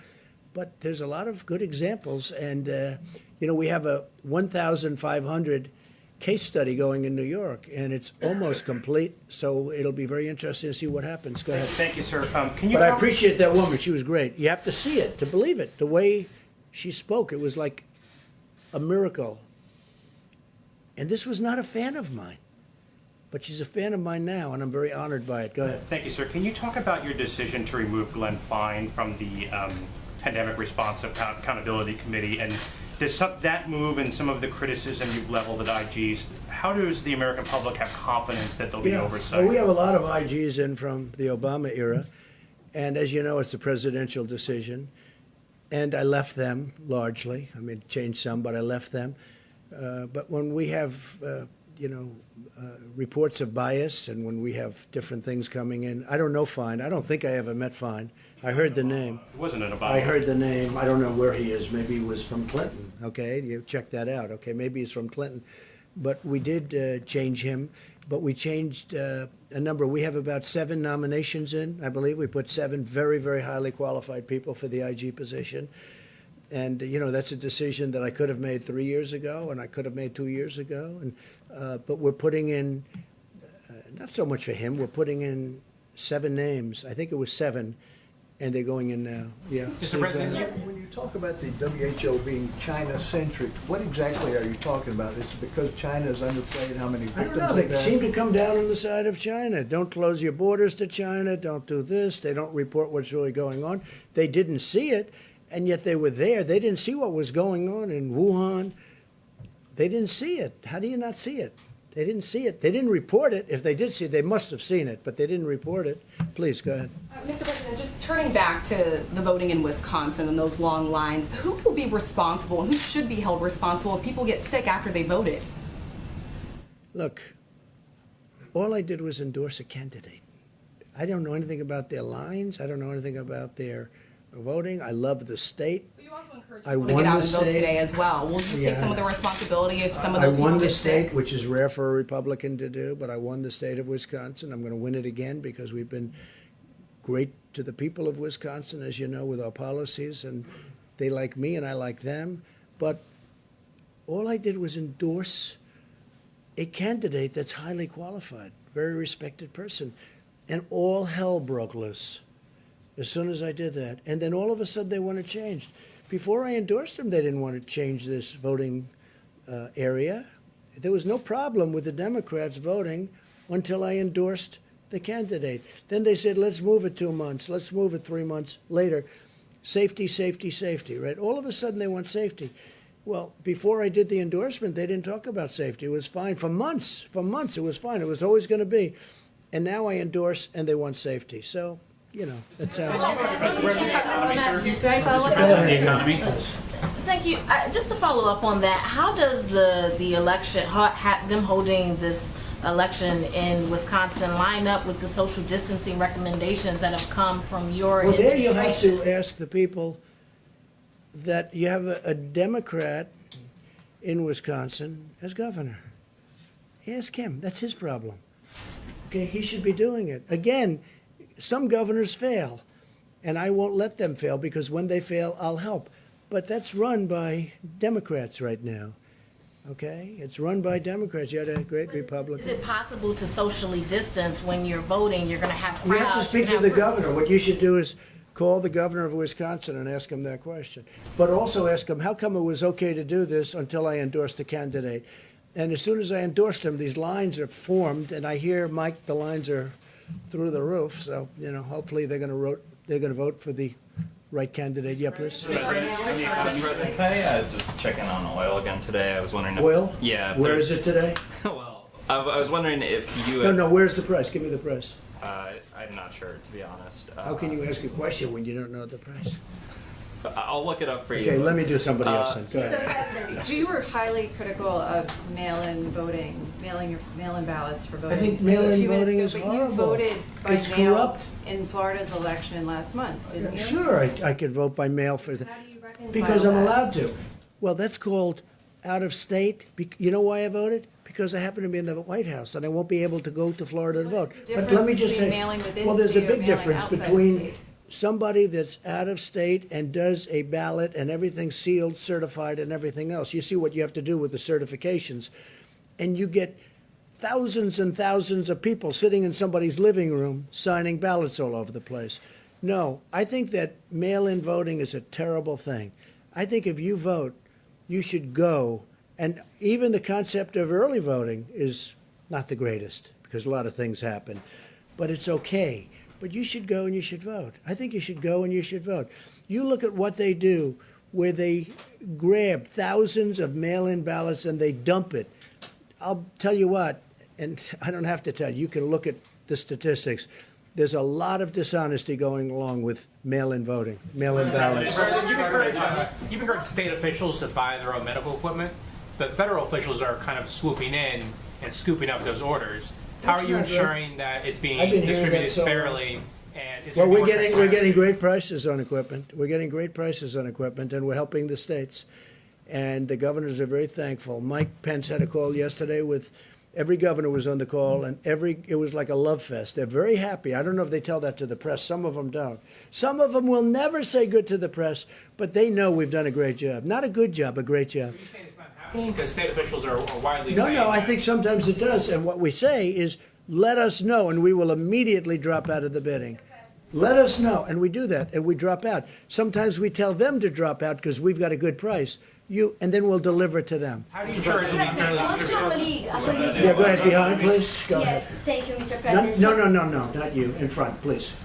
But there's a lot of good examples. And, we have a 1,500 case study going in New York, and it's almost complete. So it'll be very interesting to see what happens. Go ahead. Thank you, sir. I appreciate that woman. She was great. You have to see it to believe it. The way she spoke, it was like a miracle. And this was not a fan of mine, but she's a fan of mine now, and I'm very honored by it. Go ahead. Thank you, sir. Can you talk about your decision to remove Glenn Fine from the Pandemic Response Accountability Committee? And does that move and some of the criticism you've leveled at IGs, how does the American public have confidence that there'll be oversight? Well, we have a lot of IGs in from the Obama era, and as you know, it's a presidential decision. And I left them largely. I mean, changed some, but I left them. But when we have, reports of bias, and when we have different things coming in, I don't know Fine. I don't think I ever met Fine. I heard the name. It wasn't an Obama. I heard the name. I don't know where he is. Maybe he was from Clinton. Okay, you check that out. Okay, maybe he's from Clinton. But we did change him. But we changed a number. We have about 7 nominations in, I believe. We put 7 very, very highly qualified people for the IG position. And, that's a decision that I could have made 3 years ago, and I could have made 2 years ago. And but we're putting in, not so much for him, we're putting in 7 names. I think it was 7, and they're going in now. Yeah. Mr. President, when you talk about the WHO being China-centric, what exactly are you talking about? Is it because China is underplayed how many I victims don't know. They seem to come down on the side of China. Don't close your borders to China. Don't do this. They don't report what's really going on. They didn't see it. And yet they were there. They didn't see what was going on in Wuhan. They didn't see it. How do you not see it? They didn't see it. They didn't report it. If they did see it, they must have seen it, but they didn't report it. Please, go ahead. Mr. President, just turning back to the voting in Wisconsin and those long lines, who will be responsible and who should be held responsible if people get sick after they voted? Look, all I did was endorse a candidate. I don't know anything about their lines. I don't know anything about their voting. I love the state. But you also encourage I people to won get out the and vote state. today as well. Will you take some of the responsibility if some of those I people won the get state, sick? which is rare for a Republican to do, but I won the state of Wisconsin. I'm going to win it again because we've been great to the people of Wisconsin, as you know, with our policies, and they like me and I like them. but all I did was endorse a candidate that's highly qualified, very respected person. And all hell broke loose as soon as I did that. And then all of a sudden they want to change. Before I endorsed them, they didn't want to change this voting area. There was no problem with the Democrats voting until I endorsed the candidate. Then they said, let's move it 2 months. Let's move it 3 months later. Safety, safety, safety, right? All of a sudden they want safety. Well, before I did the endorsement, they didn't talk about safety. It was fine for months. For months, it was fine. It was always going to be. And now I endorse, and they want safety. So, you know, that sounds. Thank you. Just to follow up on that, how does the election, them holding this election in Wisconsin line up with the social distancing recommendations that have come from your Well, there you administration? have to ask the people that you have a Democrat in Wisconsin as governor. Ask him. That's his problem. Okay, he should be doing it. Again, some governors fail, and I won't let them fail because when they fail, I'll help. But that's run by Democrats right now. Okay, it's run by Democrats. You had a great Republican. Is it possible to socially distance when you're voting? You're going to have crowds. You have to speak to you're the gonna have governor. What you should do is call the governor of Wisconsin and ask him that question. But also ask him, how come it was okay to do this until I endorsed the candidate? And as soon as I endorsed him, these lines are formed, and I hear, Mike, the lines are through the roof. So, you know, hopefully they're going to vote for the right candidate. Yeah, please. Mr. President, can I just check in on oil again today? I was wondering if... Oil? Yeah. if Where there's- is it today? Well, I was wondering if you... No, where's the price? Give me the price. I'm not sure, to be honest. How can you ask a question when you don't know the price? I'll look it up for you. Okay, let me do somebody else then. Go ahead. So you were highly critical of mail-in voting, mail-in ballots for voting. I think a mail-in few minutes voting ago, is but horrible. you voted by It's mail corrupt. in Florida's election last month, didn't you? Sure, I could vote by mail for that. How do you reconcile Because I'm that? allowed to. Well, that's called out of state. You know why I voted? Because I happen to be in the White House and I won't be able to go to Florida to vote. the But let me difference just between say, mailing within well, there's a state or big mailing difference outside the between state? somebody that's out of state and does a ballot and everything sealed, certified, and everything else. You see what you have to do with the certifications. And you get thousands and thousands of people sitting in somebody's living room signing ballots all over the place. No, I think that mail-in voting is a terrible thing. I think if you vote, you should go. And even the concept of early voting is not the greatest because a lot of things happen. But it's okay. But you should go and you should vote. I think you should go and you should vote. You look at what they do, where they grab thousands of mail-in ballots and they dump it. I'll tell you what, and I don't have to tell you, you can look at the statistics. There's a lot of dishonesty going along with mail-in voting, mail-in ballots. You've encouraged state officials to buy their own medical equipment. The federal officials are kind of swooping in and scooping up those orders. How are That's you not right. ensuring that it's I've being been hearing distributed that so long. fairly? And is Well, there we're more getting transparency? great prices on equipment. We're getting great prices on equipment, and we're helping the states. And the governors are very thankful. Mike Pence had a call yesterday with every governor was on the call, and it was like a love fest. They're very happy. I don't know if they tell that to the press. Some of them don't. Some of them will never say good to the press, but they know we've done a great job. Not a good job, a great job. Because state officials are widely No, saying no, I that. think sometimes it does. And what we say is, let us know, and we will immediately drop out of the bidding. Let us know, and we do that, and we drop out. Sometimes we tell them to drop out because we've got a good price. And then we'll deliver it to them. How do you ensure it'll be fairly distributed? Yeah, go ahead, behind, please. Go Yes, ahead. thank you, Mr. President. No, not you. In front, please.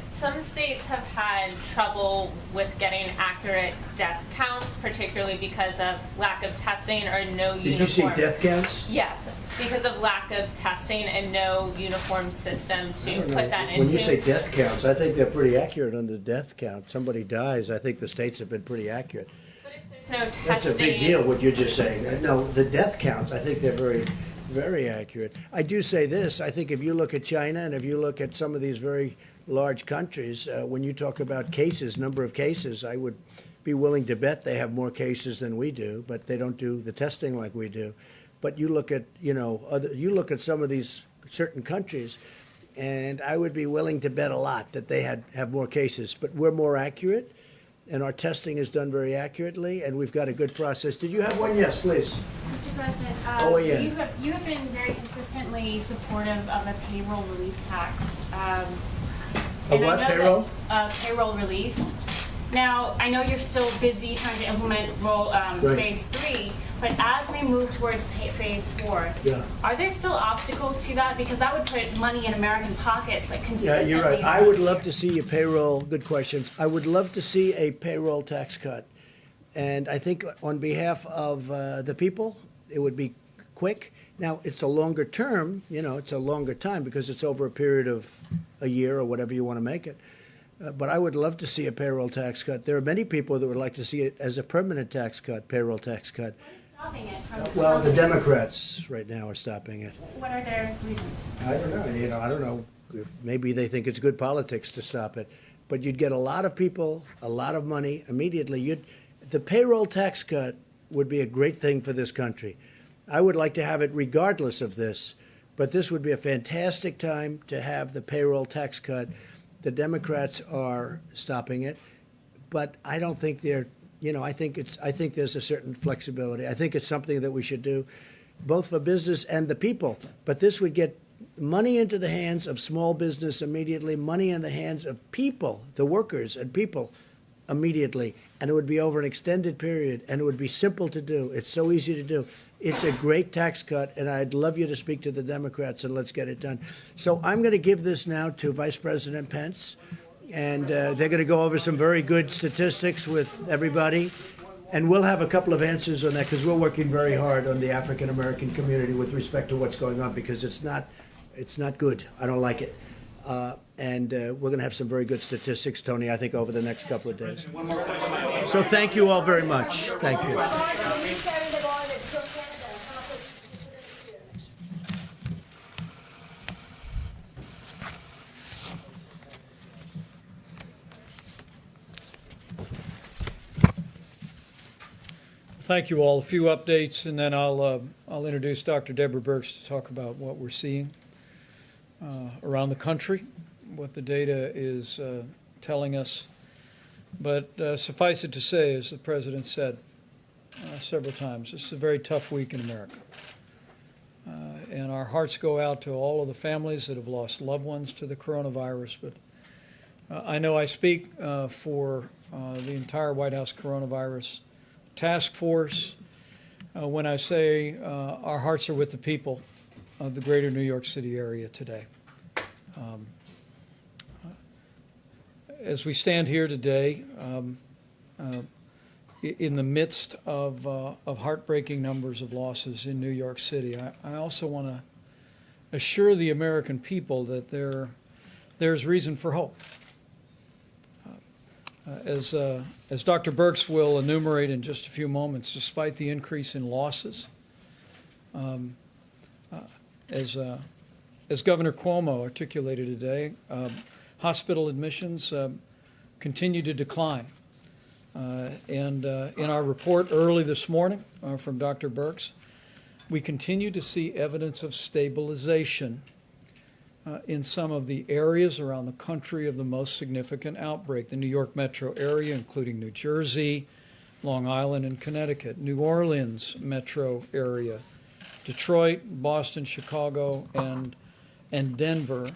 Some states have had trouble with getting accurate death counts, particularly because of lack of testing or no uniform. Did you see death counts? Yes, because of lack of testing and no uniform system to I don't put know. that into. When you say death counts, I think they're pretty accurate on the death count. Somebody dies, I think the states have been pretty accurate. There's no testing. That's a big deal, what you're just saying. No, the death counts, I think they're very, very accurate. I do say this, I think if you look at China and if you look at some of these very large countries, when you talk about cases, number of cases, I would be willing to bet they have more cases than we do, but they don't do the testing like we do. But you look at, you look at some of these certain countries, and I would be willing to bet a lot that they have more cases. But we're more accurate. and our testing is done very accurately, and we've got a good process. Did you have one? Yes, please. Mr. President, OAN. you have been very consistently supportive of a payroll relief tax. And what, I know payroll? That, payroll relief. Now, I know you're still busy trying to implement Right. phase 3, but as we move towards phase 4, Yeah. are there still obstacles to that? Because that would put money in American pockets, like Yeah, consistently. you're right. I would love to see a payroll, good questions. I would love to see a payroll tax cut. And I think on behalf of the people, it would be quick. Now, it's a longer term, it's a longer time because it's over a period of a year or whatever you want to make it. But I would love to see a payroll tax cut. There are many people that would like to see it as a permanent tax cut, payroll tax cut. Stopping it from. Well, the Democrats right now are stopping it. What are their reasons? I don't know. I don't know. Maybe they think it's good politics to stop it, but you'd get a lot of people, a lot of money immediately. The payroll tax cut would be a great thing for this country. I would like to have it regardless of this, but this would be a fantastic time to have the payroll tax cut. The Democrats are stopping it, but I don't think they're. I think there's a certain flexibility. I think it's something that we should do, both for business and the people. But this would get money into the hands of small business immediately, money in the hands of people, the workers and people immediately. And it would be over an extended period, and it would be simple to do. It's so easy to do. It's a great tax cut, and I'd love you to speak to the Democrats, and let's get it done. So I'm going to give this now to Vice President Pence, and they're going to go over some very good statistics with everybody. And we'll have a couple of answers on that because we're working very hard on the African American community with respect to what's going on because it's not good. I don't like it. And we're going to have some very good statistics, Tony, I think, over the next couple of days. So thank you all very much. Thank you. Thank you all. A few updates, and then I'll introduce Dr. Deborah Birx to talk about what we're seeing around the country, what the data is telling us. But suffice it to say, as the President said several times, this is a very tough week in America. And our hearts go out to all of the families that have lost loved ones to the coronavirus. But I know I speak for the entire White House coronavirus task force when I say our hearts are with the people of the greater New York City area today. As we stand here today, in the midst of heartbreaking numbers of losses in New York City, I also want to assure the American people that there's reason for hope. As Dr. Birx will enumerate in just a few moments, despite the increase in losses, as Governor Cuomo articulated today, hospital admissions continue to decline. And in our report early this morning from Dr. Birx, we continue to see evidence of stabilization in some of the areas around the country of the most significant outbreak, the New York metro area, including New Jersey, Long Island, and Connecticut, New Orleans metro area, Detroit, Boston, Chicago, and Denver,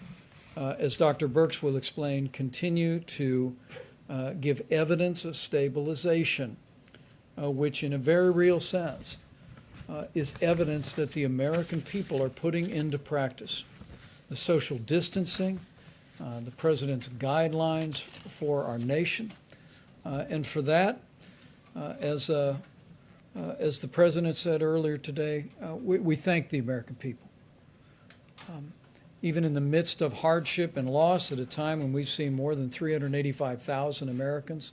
as Dr. Birx will explain, continue to give evidence of stabilization, which in a very real sense is evidence that the American people are putting into practice the social distancing, the President's guidelines for our nation. And for that, as the President said earlier today, we thank the American people. Even in the midst of hardship and loss at a time when we've seen more than 385,000 Americans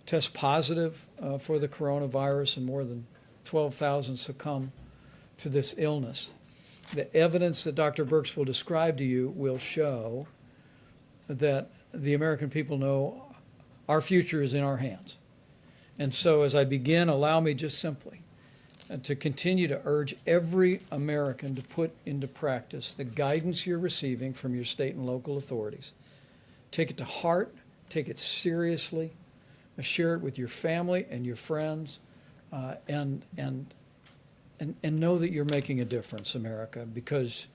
test positive for the coronavirus and more than 12,000 succumb to this illness. The evidence that Dr. Birx will describe to you will show that the American people know our future is in our hands. And so as I begin, allow me just simply to continue to urge every American to put into practice the guidance you're receiving from your state and local authorities. Take it to heart, take it seriously, share it with your family and your friends, and know that you're making a difference, America, because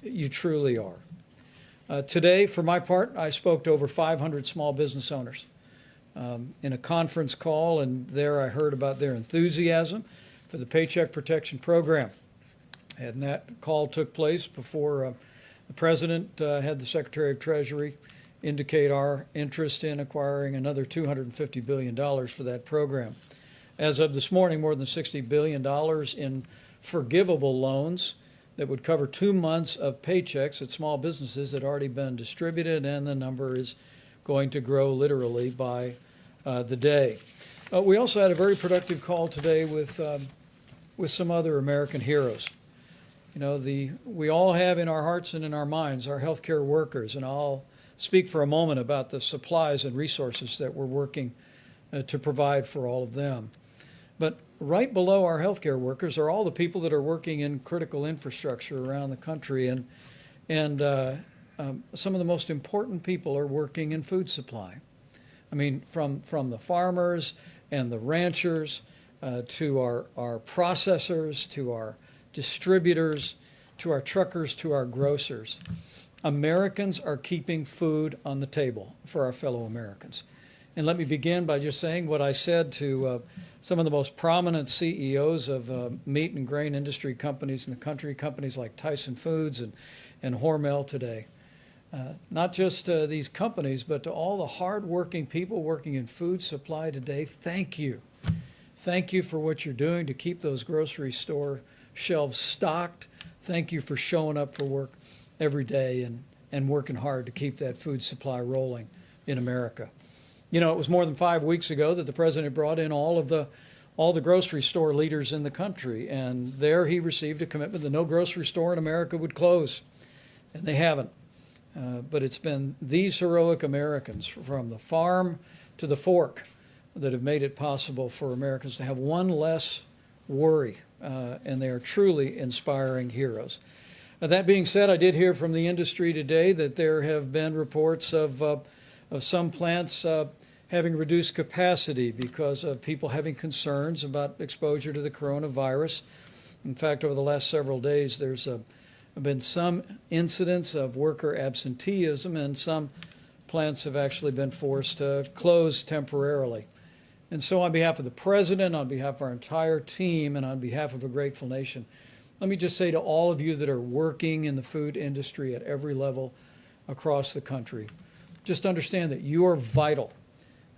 you truly are. Today, for my part, I spoke to over 500 small business owners in a conference call, and there I heard about their enthusiasm for the Paycheck Protection Program. And that call took place before the President had the Secretary of Treasury indicate our interest in acquiring another $250 billion for that program. As of this morning, more than $60 billion in forgivable loans that would cover 2 months of paychecks at small businesses had already been distributed, and the number is going to grow literally by the day. We also had a very productive call today with some other American heroes. You know, we all have in our hearts and in our minds our healthcare workers, and I'll speak for a moment about the supplies and resources that we're working to provide for all of them. But right below our healthcare workers are all the people that are working in critical infrastructure around the country, and some of the most important people are working in food supply. I mean, from the farmers and the ranchers to our processors, to our distributors, to our truckers, to our grocers. Americans are keeping food on the table for our fellow Americans. And let me begin by just saying what I said to some of the most prominent CEOs of meat and grain industry companies in the country, companies like Tyson Foods and Hormel today. Not just these companies, but to all the hardworking people working in food supply today, thank you. Thank you for what you're doing to keep those grocery store shelves stocked. Thank you for showing up for work every day and working hard to keep that food supply rolling in America. You know, it was more than 5 weeks ago that the President brought in all the grocery store leaders in the country, and there he received a commitment that no grocery store in America would close, and they haven't. But it's been these heroic Americans, from the farm to the fork, that have made it possible for Americans to have one less worry, and they are truly inspiring heroes. That being said, I did hear from the industry today that there have been reports of some plants having reduced capacity because of people having concerns about exposure to the coronavirus. In fact, over the last several days, there's been some incidents of worker absenteeism, and some plants have actually been forced to close temporarily. And so on behalf of the President, on behalf of our entire team, and on behalf of a grateful nation, let me just say to all of you that are working in the food industry at every level across the country, just understand that you are vital.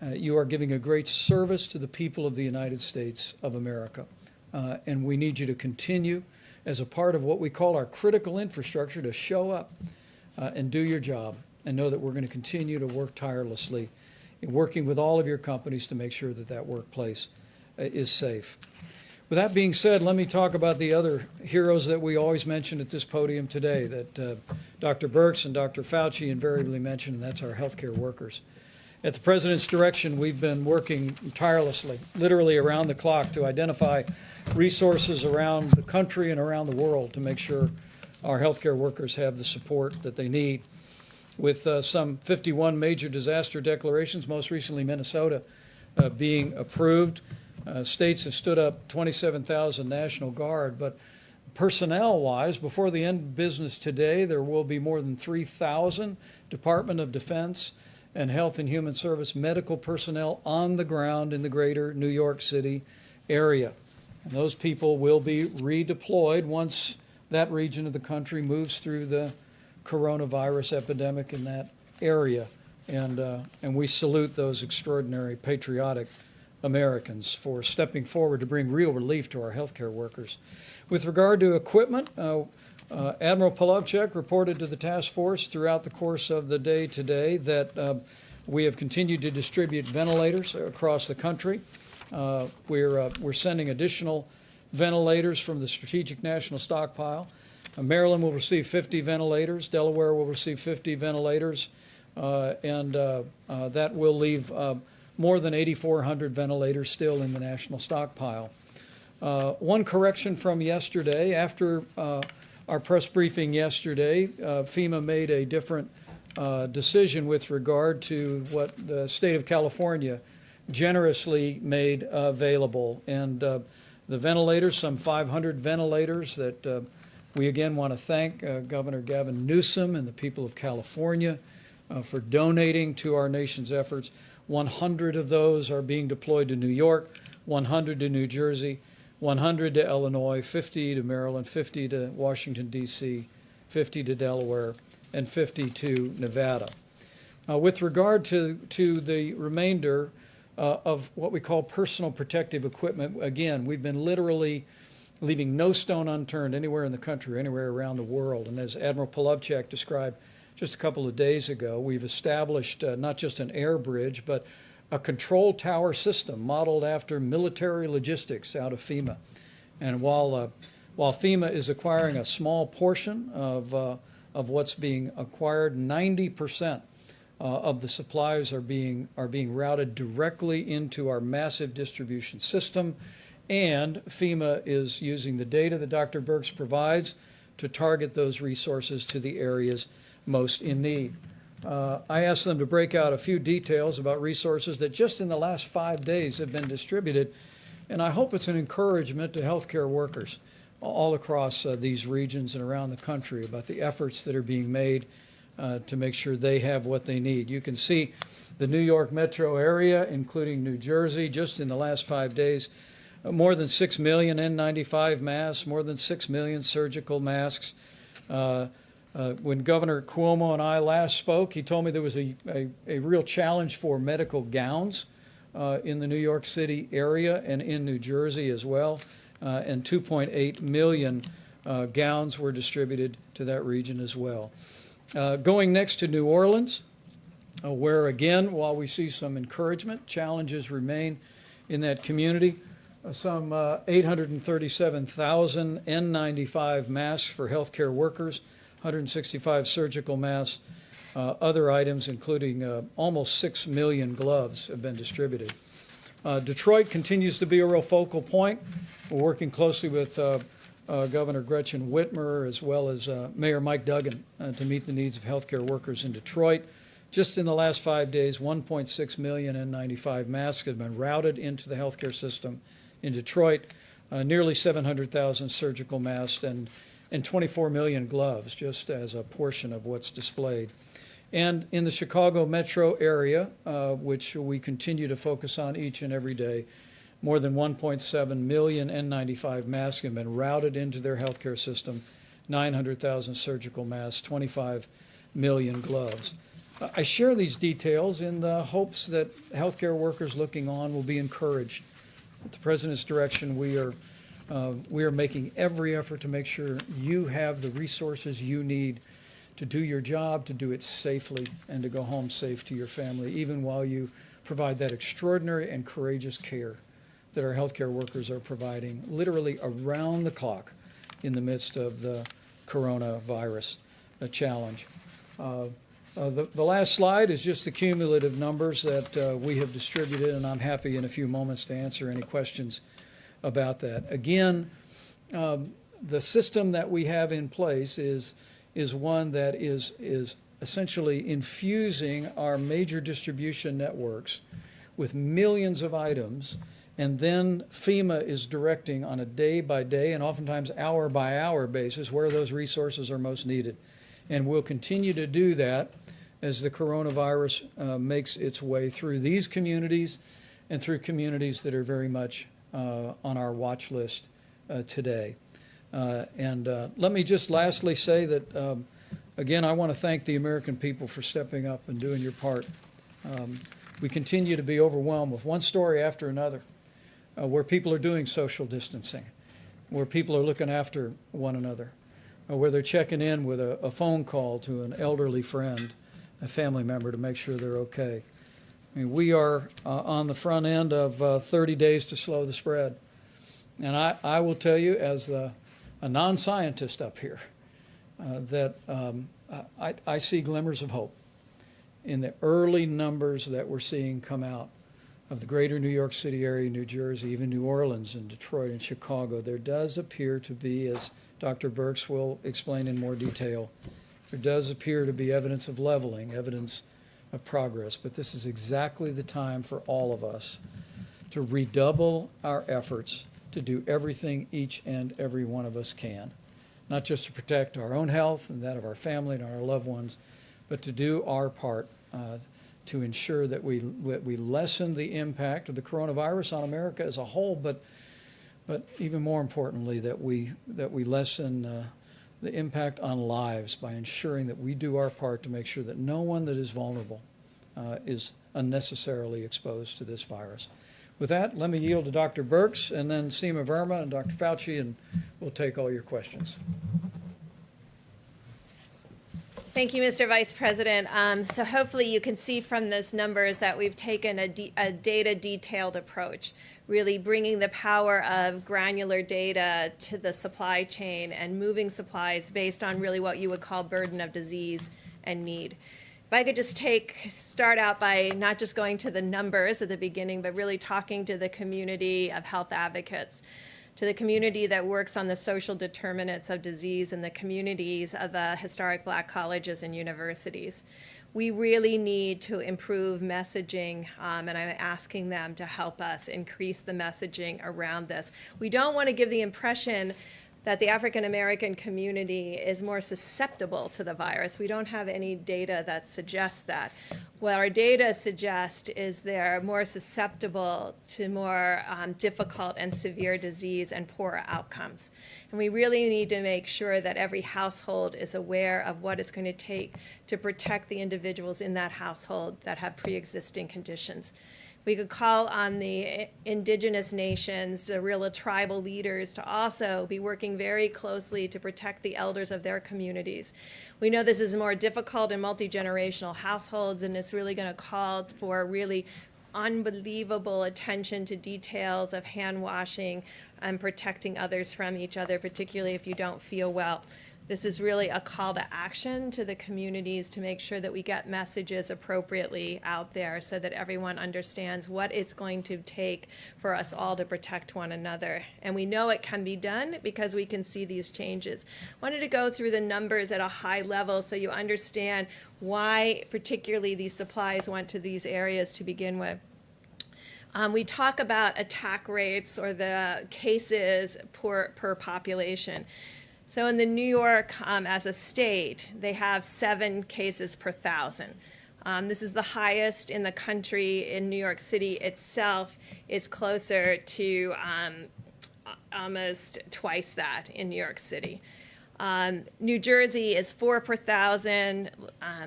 You are giving a great service to the people of the United States of America. And we need you to continue as a part of what we call our critical infrastructure to show up and do your job, and know that we're going to continue to work tirelessly in working with all of your companies to make sure that that workplace is safe. With that being said, let me talk about the other heroes that we always mention at this podium today, that Dr. Birx and Dr. Fauci invariably mention, and that's our healthcare workers. At the President's direction, we've been working tirelessly, literally around the clock, to identify resources around the country and around the world to make sure our healthcare workers have the support that they need. With some 51 major disaster declarations, most recently Minnesota being approved, states have stood up 27,000 National Guard, but personnel-wise, before the end of business today, there will be more than 3,000 Department of Defense and Health and Human Service medical personnel on the ground in the greater New York City area. And those people will be redeployed once that region of the country moves through the coronavirus epidemic in that area. And we salute those extraordinary patriotic Americans for stepping forward to bring real relief to our healthcare workers. With regard to equipment, Admiral Polovchek reported to the task force throughout the course of the day today that we have continued to distribute ventilators across the country. We're sending additional ventilators from the Strategic National Stockpile. Maryland will receive 50 ventilators. Delaware will receive 50 ventilators, and that will leave more than 8,400 ventilators still in the national stockpile. One correction from yesterday: after our press briefing yesterday, FEMA made a different decision with regard to what the state of California generously made available. And the ventilators, some 500 ventilators that we again want to thank Governor Gavin Newsom and the people of California for donating to our nation's efforts. 100 of those are being deployed to New York, 100 to New Jersey, 100 to Illinois, 50 to Maryland, 50 to Washington, D.C., 50 to Delaware, and 50 to Nevada. With regard to the remainder of what we call personal protective equipment, again, we've been literally leaving no stone unturned anywhere in the country, anywhere around the world. And as Admiral Polovchak described just a couple of days ago, we've established not just an air bridge, but a control tower system modeled after military logistics out of FEMA. And while FEMA is acquiring a small portion of what's being acquired, 90% of the supplies are being routed directly into our massive distribution system. And FEMA is using the data that Dr. Birx provides to target those resources to the areas most in need. I asked them to break out a few details about resources that just in the last 5 days have been distributed, and I hope it's an encouragement to healthcare workers all across these regions and around the country about the efforts that are being made to make sure they have what they need. You can see the New York metro area, including New Jersey, just in the last 5 days, more than 6 million N95 masks, more than 6 million surgical masks. When Governor Cuomo and I last spoke, he told me there was a real challenge for medical gowns in the New York City area and in New Jersey as well. And 2.8 million gowns were distributed to that region as well. Going next to New Orleans, where again, while we see some encouragement, challenges remain in that community. Some 837,000 N95 masks for healthcare workers, 165 surgical masks, other items including almost 6 million gloves have been distributed. Detroit continues to be a real focal point. We're working closely with Governor Gretchen Whitmer as well as Mayor Mike Duggan to meet the needs of healthcare workers in Detroit. Just in the last 5 days, 1.6 million N95 masks have been routed into the healthcare system in Detroit, nearly 700,000 surgical masks, and 24 million gloves, just as a portion of what's displayed. And in the Chicago metro area, which we continue to focus on each and every day, more than 1.7 million N95 masks have been routed into their healthcare system, 900,000 surgical masks, 25 million gloves. I share these details in the hopes that healthcare workers looking on will be encouraged. At the President's direction, we are making every effort to make sure you have the resources you need to do your job, to do it safely, and to go home safe to your family, even while you provide that extraordinary and courageous care that our healthcare workers are providing literally around the clock in the midst of the coronavirus challenge. The last slide is just the cumulative numbers that we have distributed, and I'm happy in a few moments to answer any questions about that. Again, the system that we have in place is one that is essentially infusing our major distribution networks with millions of items, and then FEMA is directing on a day-by-day and oftentimes hour-by-hour basis where those resources are most needed. And we'll continue to do that as the coronavirus makes its way through these communities and through communities that are very much on our watch list today. And let me just lastly say that, again, I want to thank the American people for stepping up and doing your part. We continue to be overwhelmed with one story after another where people are doing social distancing, where people are looking after one another, where they're checking in with a phone call to an elderly friend, a family member, to make sure they're okay. I mean, we are on the front end of 30 days to slow the spread. And I will tell you, as a non-scientist up here, that I see glimmers of hope in the early numbers that we're seeing come out of the greater New York City area, New Jersey, even New Orleans and Detroit and Chicago. There does appear to be, as Dr. Birx will explain in more detail, there does appear to be evidence of leveling, evidence of progress, but this is exactly the time for all of us to redouble our efforts to do everything each and every one of us can, not just to protect our own health and that of our family and our loved ones, but to do our part to ensure that we lessen the impact of the coronavirus on America as a whole, but even more importantly, that we lessen the impact on lives by ensuring that we do our part to make sure that no one that is vulnerable is unnecessarily exposed to this virus. With that, let me yield to Dr. Birx and then Seema Verma and Dr. Fauci, and we'll take all your questions. Thank you, Mr. Vice President. So hopefully you can see from those numbers that we've taken a data-detailed approach, really bringing the power of granular data to the supply chain and moving supplies based on really what you would call burden of disease and need. If I could just start out by not just going to the numbers at the beginning, but really talking to the community of health advocates, to the community that works on the social determinants of disease and the communities of the historic Black colleges and universities. We really need to improve messaging, and I'm asking them to help us increase the messaging around this. We don't want to give the impression that the African American community is more susceptible to the virus. We don't have any data that suggests that. What our data suggest is they're more susceptible to more difficult and severe disease and poorer outcomes. And we really need to make sure that every household is aware of what it's going to take to protect the individuals in that household that have pre-existing conditions. We could call on the indigenous nations, the real tribal leaders, to also be working very closely to protect the elders of their communities. We know this is more difficult in multi-generational households, and it's really going to call for really unbelievable attention to details of hand washing and protecting others from each other, particularly if you don't feel well. This is really a call to action to the communities to make sure that we get messages appropriately out there so that everyone understands what it's going to take for us all to protect one another. And we know it can be done because we can see these changes. I wanted to go through the numbers at a high level so you understand why particularly these supplies went to these areas to begin with. We talk about attack rates or the cases per population. So in the New York, as a state, they have 7 cases per 1,000. This is the highest in the country. In New York City itself, it's closer to almost twice that in New York City. New Jersey is 4 per 1,000,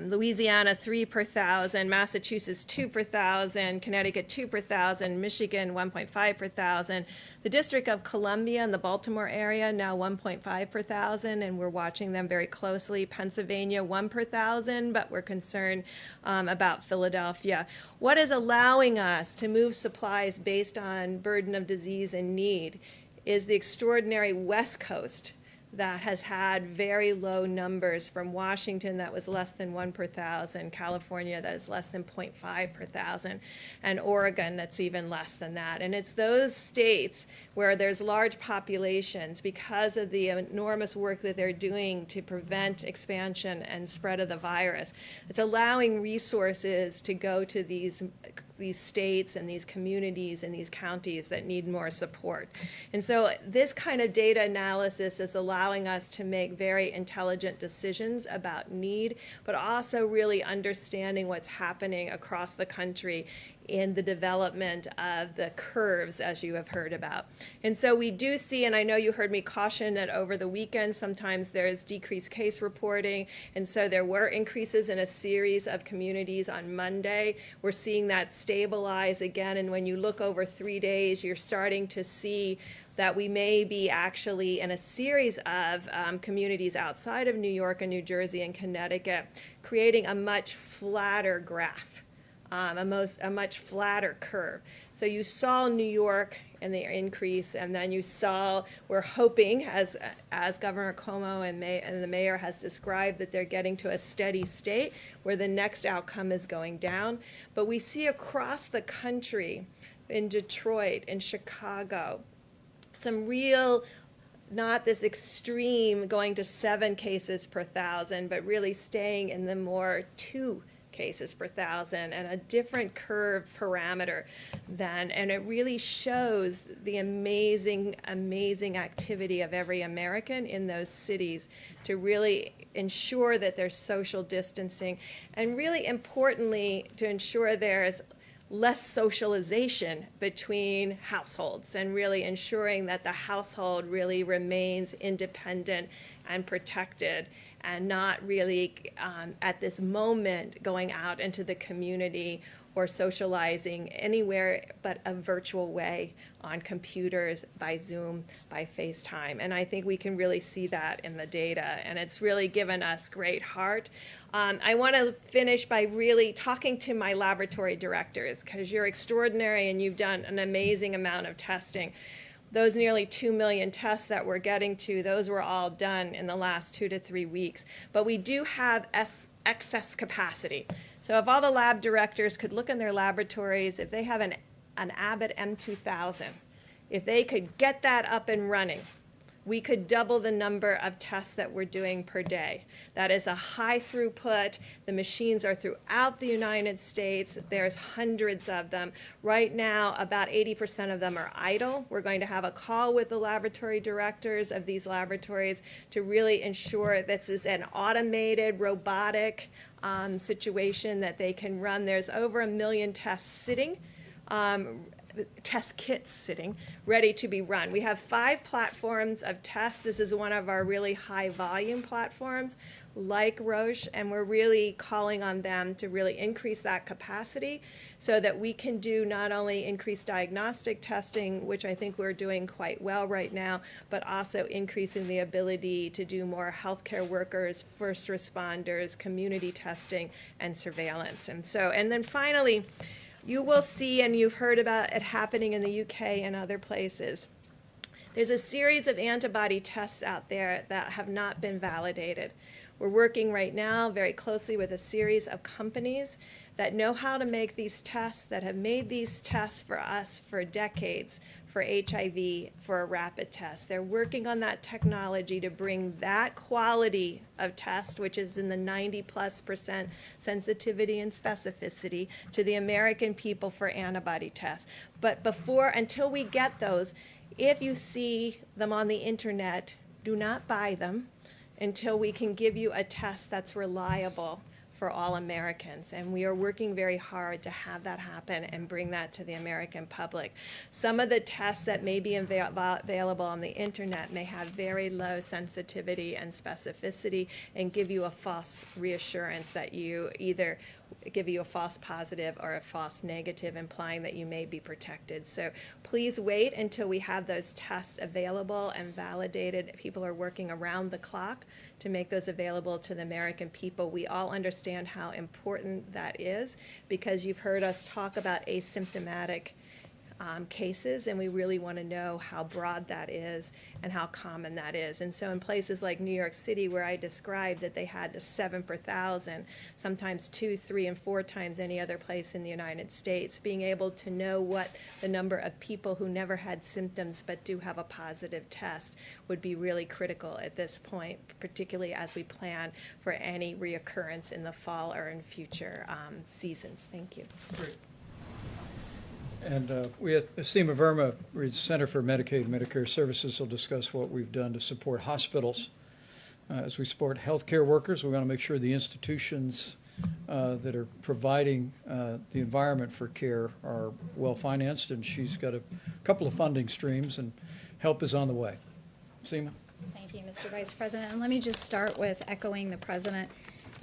Louisiana 3 per 1,000, Massachusetts 2 per 1,000, Connecticut 2 per 1,000, Michigan 1.5 per 1,000. The District of Columbia in the Baltimore area now 1.5 per 1,000, and we're watching them very closely. Pennsylvania 1 per 1,000, but we're concerned about Philadelphia. What is allowing us to move supplies based on burden of disease and need is the extraordinary West Coast that has had very low numbers, from Washington that was less than 1 per 1,000, California that is less than 0.5 per 1,000, and Oregon that's even less than that. And it's those states where there's large populations, because of the enormous work that they're doing to prevent expansion and spread of the virus, it's allowing resources to go to these states and these communities and these counties that need more support. And so this kind of data analysis is allowing us to make very intelligent decisions about need, but also really understanding what's happening across the country in the development of the curves, as you have heard about. And so we do see, and I know you heard me caution that over the weekend sometimes there's decreased case reporting, and so there were increases in a series of communities on Monday. We're seeing that stabilize again, and when you look over 3 days, you're starting to see that we may be actually in a series of communities outside of New York and New Jersey and Connecticut creating a much flatter graph. A much flatter curve. So you saw New York and the increase, and then you saw, we're hoping, as Governor Cuomo and the mayor has described, that they're getting to a steady state where the next outcome is going down. But we see across the country, in Detroit, in Chicago, some real, not this extreme going to 7 cases per 1,000, but really staying in the more 2 cases per thousand and a different curve parameter than, and it really shows the amazing, amazing activity of every American in those cities to really ensure that there's social distancing, and really importantly, to ensure there's less socialization between households, and really ensuring that the household really remains independent and protected, and not really at this moment going out into the community or socializing anywhere but a virtual way on computers, by Zoom, by FaceTime. And I think we can really see that in the data, and it's really given us great heart. I want to finish by really talking to my laboratory directors, because you're extraordinary and you've done an amazing amount of testing. Those nearly 2 million tests that we're getting to, those were all done in the last 2 to 3 weeks. But we do have excess capacity. So if all the lab directors could look in their laboratories, if they have an Abbott M2000, if they could get that up and running, we could double the number of tests that we're doing per day. That is a high throughput. The machines are throughout the United States. There's hundreds of them. Right now, about 80% of them are idle. We're going to have a call with the laboratory directors of these laboratories to really ensure this is an automated, robotic situation that they can run. There's over 1 million tests sitting, test kits sitting, ready to be run. We have 5 platforms of tests. This is one of our really high volume platforms, like Roche, and we're really calling on them to really increase that capacity so that we can do not only increased diagnostic testing, which I think we're doing quite well right now, but also increasing the ability to do more healthcare workers, first responders, community testing, and surveillance. And then finally, you will see, and you've heard about it happening in the UK and other places, there's a series of antibody tests out there that have not been validated. We're working right now very closely with a series of companies that know how to make these tests, that have made these tests for us for decades, for HIV, for a rapid test. They're working on that technology to bring that quality of test, which is in the 90+% sensitivity and specificity, to the American people for antibody tests. But until we get those, if you see them on the internet, do not buy them until we can give you a test that's reliable for all Americans. And we are working very hard to have that happen and bring that to the American public. Some of the tests that may be available on the internet may have very low sensitivity and specificity and give you a false reassurance that you either give you a false positive or a false negative, implying that you may be protected. So please wait until we have those tests available and validated. People are working around the clock to make those available to the American people. We all understand how important that is, because you've heard us talk about asymptomatic cases, and we really want to know how broad that is and how common that is. And so in places like New York City, where I described that they had 7 per thousand, sometimes 2, 3, and 4 times any other place in the United States, being able to know what the number of people who never had symptoms but do have a positive test would be really critical at this point, particularly as we plan for any reoccurrence in the fall or in future seasons. Thank you. Great. And we have Seema Verma, Center for Medicaid and Medicare Services, will discuss what we've done to support hospitals. As we support healthcare workers, we want to make sure the institutions that are providing the environment for care are well-financed, and she's got a couple of funding streams, and help is on the way. Seema? Thank you, Mr. Vice President. And let me just start with echoing the President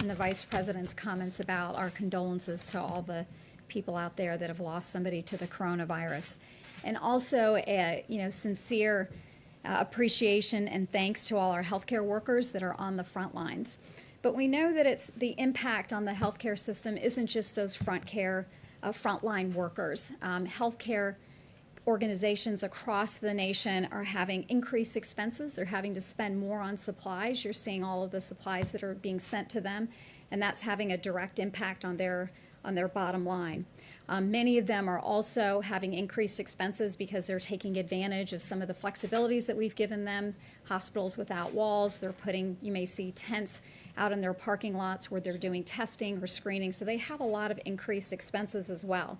and the Vice President's comments about our condolences to all the people out there that have lost somebody to the coronavirus. And also a sincere appreciation and thanks to all our healthcare workers that are on the front lines. But we know that it's the impact on the healthcare system isn't just those frontline workers. Healthcare organizations across the nation are having increased expenses. They're having to spend more on supplies. You're seeing all of the supplies that are being sent to them, and that's having a direct impact on their on their bottom line. Many of them are also having increased expenses because they're taking advantage of some of the flexibilities that we've given them. Hospitals without walls, they're putting, you may see tents out in their parking lots where they're doing testing or screening, so they have a lot of increased expenses as well.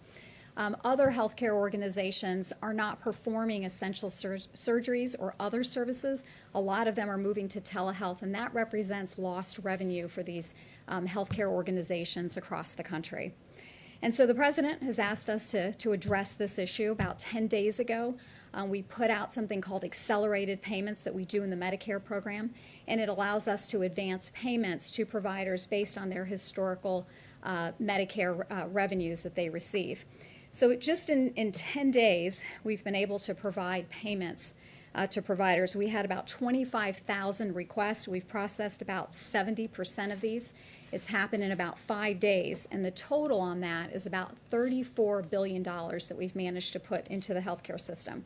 Other healthcare organizations are not performing essential surgeries or other services. A lot of them are moving to telehealth, and that represents lost revenue for these healthcare organizations across the country. And so the president has asked us to address this issue. About 10 days ago, we put out something called accelerated payments that we do in the Medicare program, and it allows us to advance payments to providers based on their historical Medicare revenues that they receive. So just in 10 days, we've been able to provide payments to providers. We had about 25,000 requests. We've processed about 70% of these. It's happened in about 5 days, and the total on that is about $34 billion that we've managed to put into the healthcare system.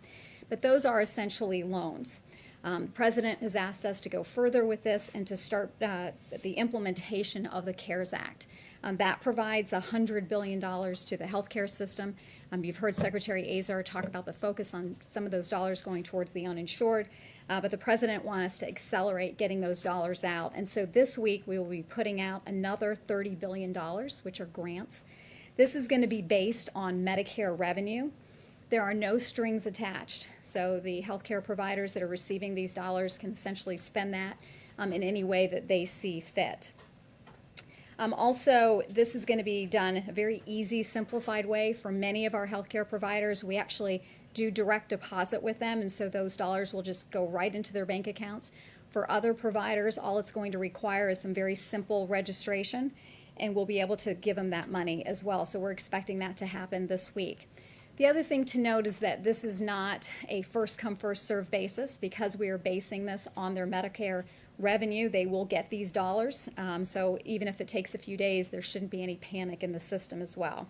But those are essentially loans. The president has asked us to go further with this and to start the implementation of the CARES Act. That provides $100 billion to the healthcare system. You've heard Secretary Azar talk about the focus on some of those dollars going towards the uninsured, but the president wants us to accelerate getting those dollars out. And so this week we will be putting out another $30 billion, which are grants. This is going to be based on Medicare revenue. There are no strings attached. So the healthcare providers that are receiving these dollars can essentially spend that in any way that they see fit. Also, this is going to be done in a very easy, simplified way for many of our healthcare providers. We actually do direct deposit with them, and so those dollars will just go right into their bank accounts. For other providers, all it's going to require is some very simple registration, and we'll be able to give them that money as well. So we're expecting that to happen this week. The other thing to note is that this is not a first-come, first-served basis. Because we are basing this on their Medicare revenue, they will get these dollars. So even if it takes a few days, there shouldn't be any panic in the system as well.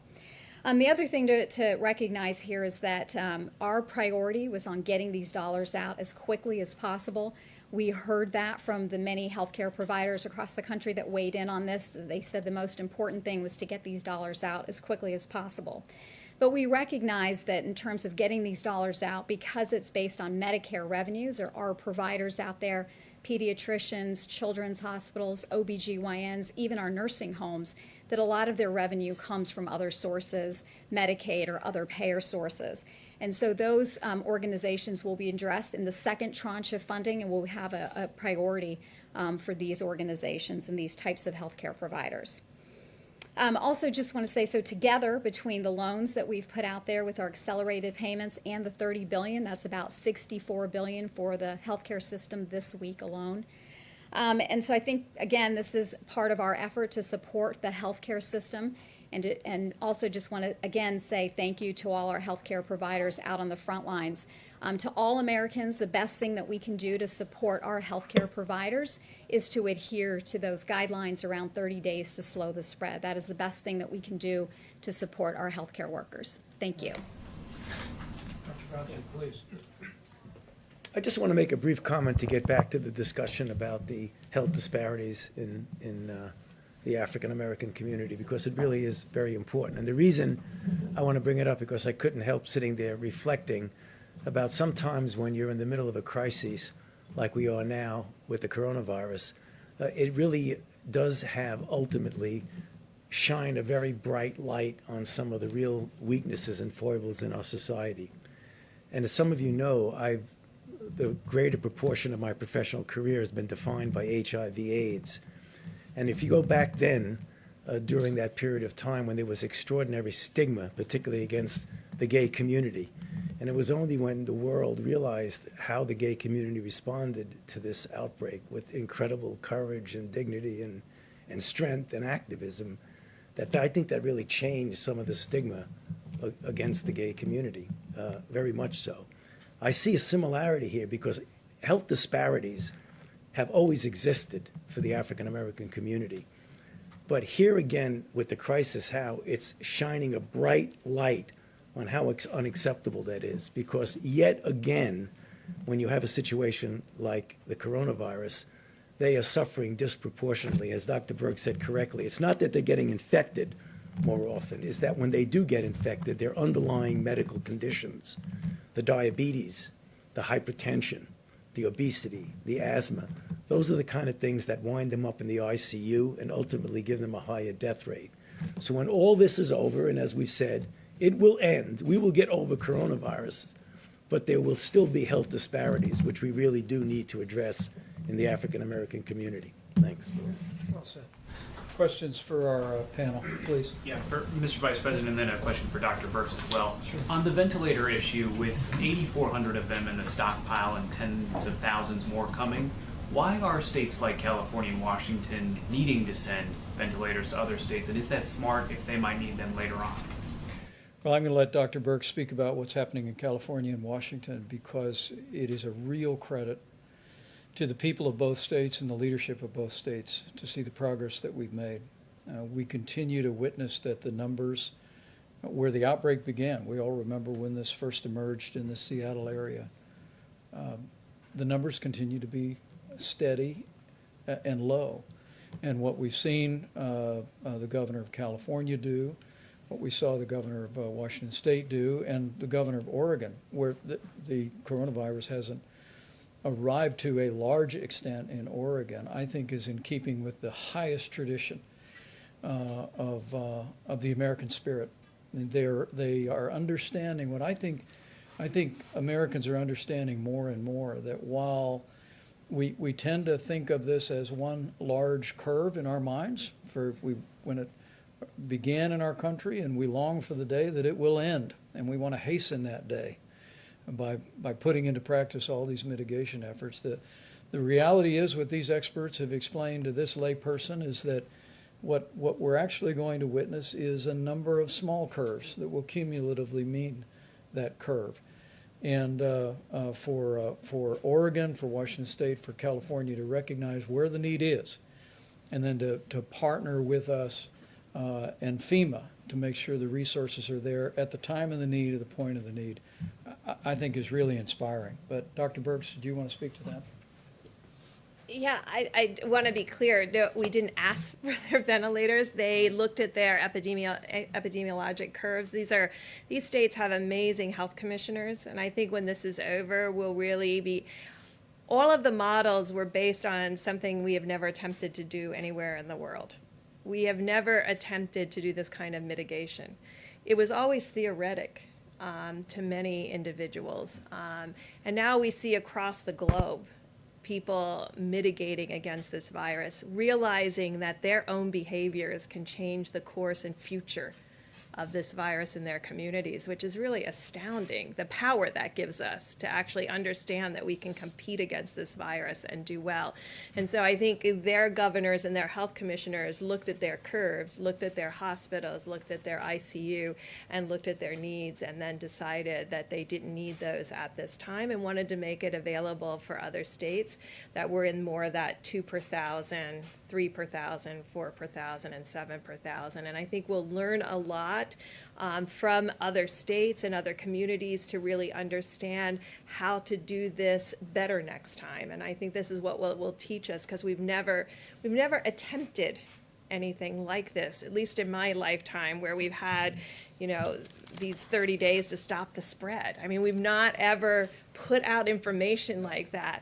The other thing to recognize here is that our priority was on getting these dollars out as quickly as possible. We heard that from the many healthcare providers across the country that weighed in on this. They said the most important thing was to get these dollars out as quickly as possible. But we recognize that in terms of getting these dollars out, because it's based on Medicare revenues, there are providers out there, pediatricians, children's hospitals, OBGYNs, even our nursing homes, that a lot of their revenue comes from other sources, Medicaid or other payer sources. And so those organizations will be addressed in the second tranche of funding, and we'll have a priority for these organizations and these types of healthcare providers. Also just want to say, so together between the loans that we've put out there with our accelerated payments and the $30 billion, that's about $64 billion for the healthcare system this week alone. And so I think, again, this is part of our effort to support the healthcare system, and also just want to, again, say thank you to all our healthcare providers out on the front lines. To all Americans, the best thing that we can do to support our healthcare providers is to adhere to those guidelines around 30 days to slow the spread. That is the best thing that we can do to support our healthcare workers. Thank you. Dr. Fauci, please. I just want to make a brief comment to get back to the discussion about the health disparities in the African American community, because it really is very important. And the reason I want to bring it up, because I couldn't help sitting there reflecting about sometimes when you're in the middle of a crisis like we are now with the coronavirus, it really does have ultimately shine a very bright light on some of the real weaknesses and foibles in our society. And as some of you know, the greater proportion of my professional career has been defined by HIV/AIDS. And if you go back then, during that period of time when there was extraordinary stigma, particularly against the gay community, and it was only when the world realized how the gay community responded to this outbreak with incredible courage and dignity and strength and activism that I think that really changed some of the stigma against the gay community, very much so. I see a similarity here because health disparities have always existed for the African American community. But here again, with the crisis, how it's shining a bright light on how unacceptable that is. Because yet again, when you have a situation like the coronavirus, they are suffering disproportionately. As Dr. Berg said correctly, it's not that they're getting infected more often is that when they do get infected, their underlying medical conditions, the diabetes, the hypertension, the obesity, the asthma, those are the kind of things that wind them up in the ICU and ultimately give them a higher death rate. So when all this is over, and as we've said, it will end, we will get over coronavirus, but there will still be health disparities, which we really do need to address in the African American community. Thanks. Well said. Questions for our panel, please. Yeah, for Mr. Vice President, and then a question for Dr. Birx as well. Sure. On the ventilator issue, with 8,400 of them in the stockpile and tens of thousands more coming, why are states like California and Washington needing to send ventilators to other states, and is that smart if they might need them later on? Well, I'm going to let Dr. Birx speak about what's happening in California and Washington, because it is a real credit to the people of both states and the leadership of both states to see the progress that we've made. We continue to witness that the numbers where the outbreak began, we all remember when this first emerged in the Seattle area, the numbers continue to be steady and low. And what we've seen the governor of California do, what we saw the governor of Washington State do, and the governor of Oregon, where the coronavirus hasn't arrived to a large extent in Oregon, I think is in keeping with the highest tradition of the American spirit. And they are understanding what I think Americans are understanding more and more, that while we tend to think of this as one large curve in our minds when it began in our country, and we long for the day that it will end, and we want to hasten that day by putting into practice all these mitigation efforts. The reality is, what these experts have explained to this layperson, is that what we're actually going to witness is a number of small curves that will cumulatively mean that curve. And for Oregon, for Washington State, for California to recognize where the need is, and then to partner with us and FEMA to make sure the resources are there at the time of the need, at the point of the need, I think is really inspiring. But Dr. Birx, do you want to speak to that? Yeah, I want to be clear. No, we didn't ask for their ventilators. They looked at their epidemiologic curves. These states have amazing health commissioners, and I think when this is over, we'll really be. All of the models were based on something we have never attempted to do anywhere in the world. We have never attempted to do this kind of mitigation. It was always theoretic to many individuals, and now we see across the globe people mitigating against this virus, realizing that their own behaviors can change the course and future of this virus in their communities, which is really astounding, the power that gives us to actually understand that we can compete against this virus and do well. And so I think their governors and their health commissioners looked at their curves, looked at their hospitals, looked at their ICU, and looked at their needs, and then decided that they didn't need those at this time and wanted to make it available for other states that were in more of that 2 per 1,000, 3 per 1,000, 4 per 1,000, and 7 per 1,000. And I think we'll learn a lot from other states and other communities to really understand how to do this better next time. And I think this is what will teach us, because we've never attempted anything like this, at least in my lifetime, where we've had, these 30 days to stop the spread. I mean, we've not ever put out information like that.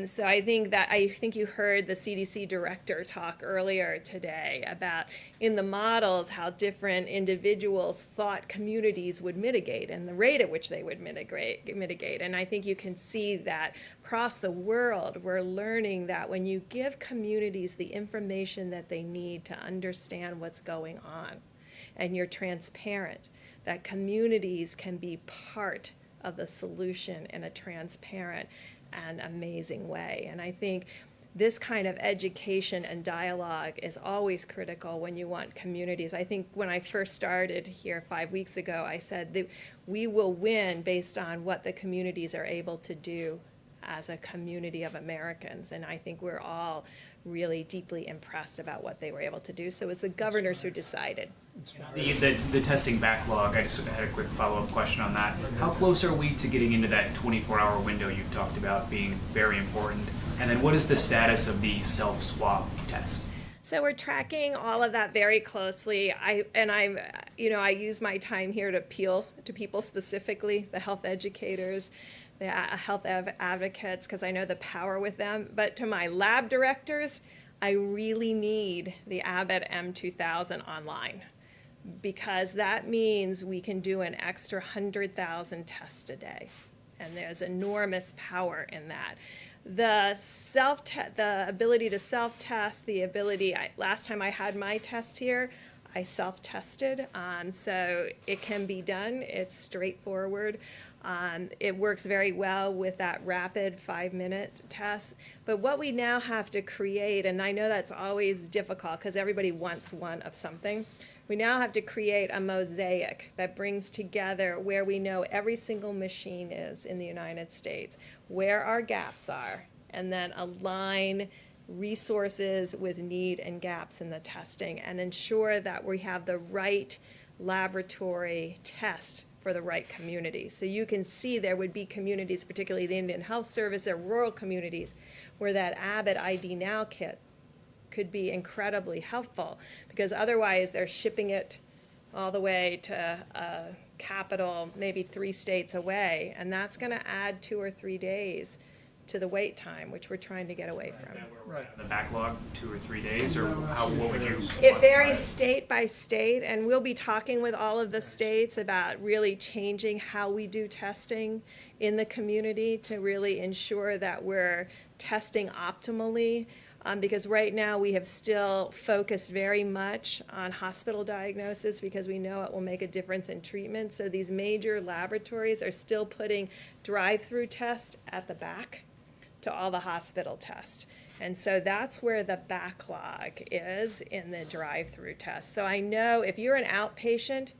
So I think you heard the CDC director talk earlier today about, in the models, how different individuals thought communities would mitigate and the rate at which they would mitigate. And I think you can see that across the world, we're learning that when you give communities the information that they need to understand what's going on, and you're transparent, that communities can be part of the solution in a transparent and amazing way. And I think this kind of education and dialogue is always critical when you want communities. I think when I first started here 5 weeks ago, I said that we will win based on what the communities are able to do as a community of Americans. And I think we're all really deeply impressed about what they were able to do. So it was the governors who decided. The testing backlog, I just had a quick follow-up question on that. How close are we to getting into that 24-hour window you've talked about being very important? And then what is the status of the self-swab test? So we're tracking all of that very closely. I use my time here to appeal to people specifically, the health educators, the health advocates, because I know the power with them. But to my lab directors, I really need the Abbott M2000 online, because that means we can do an extra 100,000 tests a day. And there's enormous power in that. The ability to self-test, last time I had my test here, I self-tested, so it can be done. It's straightforward. It works very well with that rapid 5-minute test. But what we now have to create, and I know that's always difficult because everybody wants one of something, we now have to create a mosaic that brings together where we know every single machine is in the United States, where our gaps are, and then align resources with need and gaps in the testing and ensure that we have the right laboratory test for the right community. So you can see there would be communities, particularly the Indian Health Service or rural communities, where that Abbott ID Now kit could be incredibly helpful, because otherwise they're shipping it all the way to a capital, maybe 3 states away, and that's going to add 2 or 3 days to the wait time, which we're trying to get away from. The backlog, 2 or 3 days, or what would you? It varies state by state, and we'll be talking with all of the states about really changing how we do testing in the community to really ensure that we're testing optimally. Because right now we have still focused very much on hospital diagnosis because we know it will make a difference in treatment. So these major laboratories are still putting drive-through tests at the back to all the hospital tests. And so that's where the backlog is in the drive-through tests. So I know if you're an outpatient,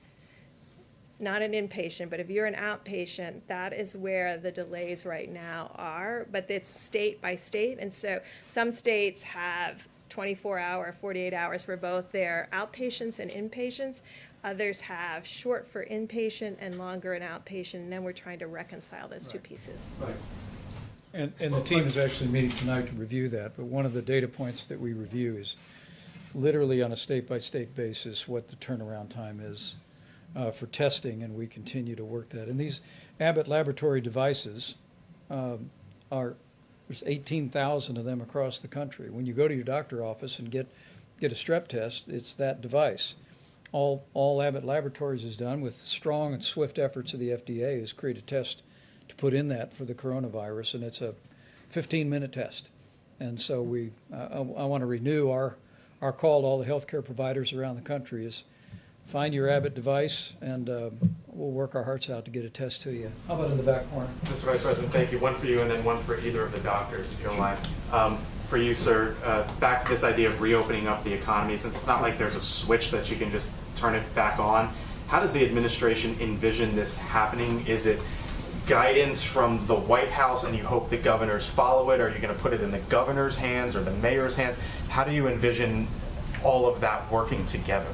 not an inpatient, but if you're an outpatient, that is where the delays right now are, but it's state by state. And so some states have 24-hour, 48 hours for both their outpatients and inpatients. Others have short for inpatient and longer in outpatient, and then we're trying to reconcile those two pieces. Right. And the team is actually meeting tonight to review that, but one of the data points that we review is literally on a state-by-state basis what the turnaround time is for testing, and we continue to work that. And these Abbott laboratory devices there's 18,000 of them across the country. When you go to your doctor office and get a strep test, it's that device. All Abbott Laboratories has done, with strong and swift efforts of the FDA, is create a test to put in that for the coronavirus, and it's a 15-minute test. And so I want to renew our call to all the healthcare providers around the country is find your Abbott device, and we'll work our hearts out to get a test to you. How about in the back corner? Mr. Vice President, thank you. One for you and then one for either of the doctors, if you don't mind. For you, sir, back to this idea of reopening up the economy, since it's not like there's a switch that you can just turn it back on. How does the administration envision this happening? Is it guidance from the White House and you hope the governors follow it? Are you going to put it in the governor's hands or the mayor's hands? How do you envision all of that working together?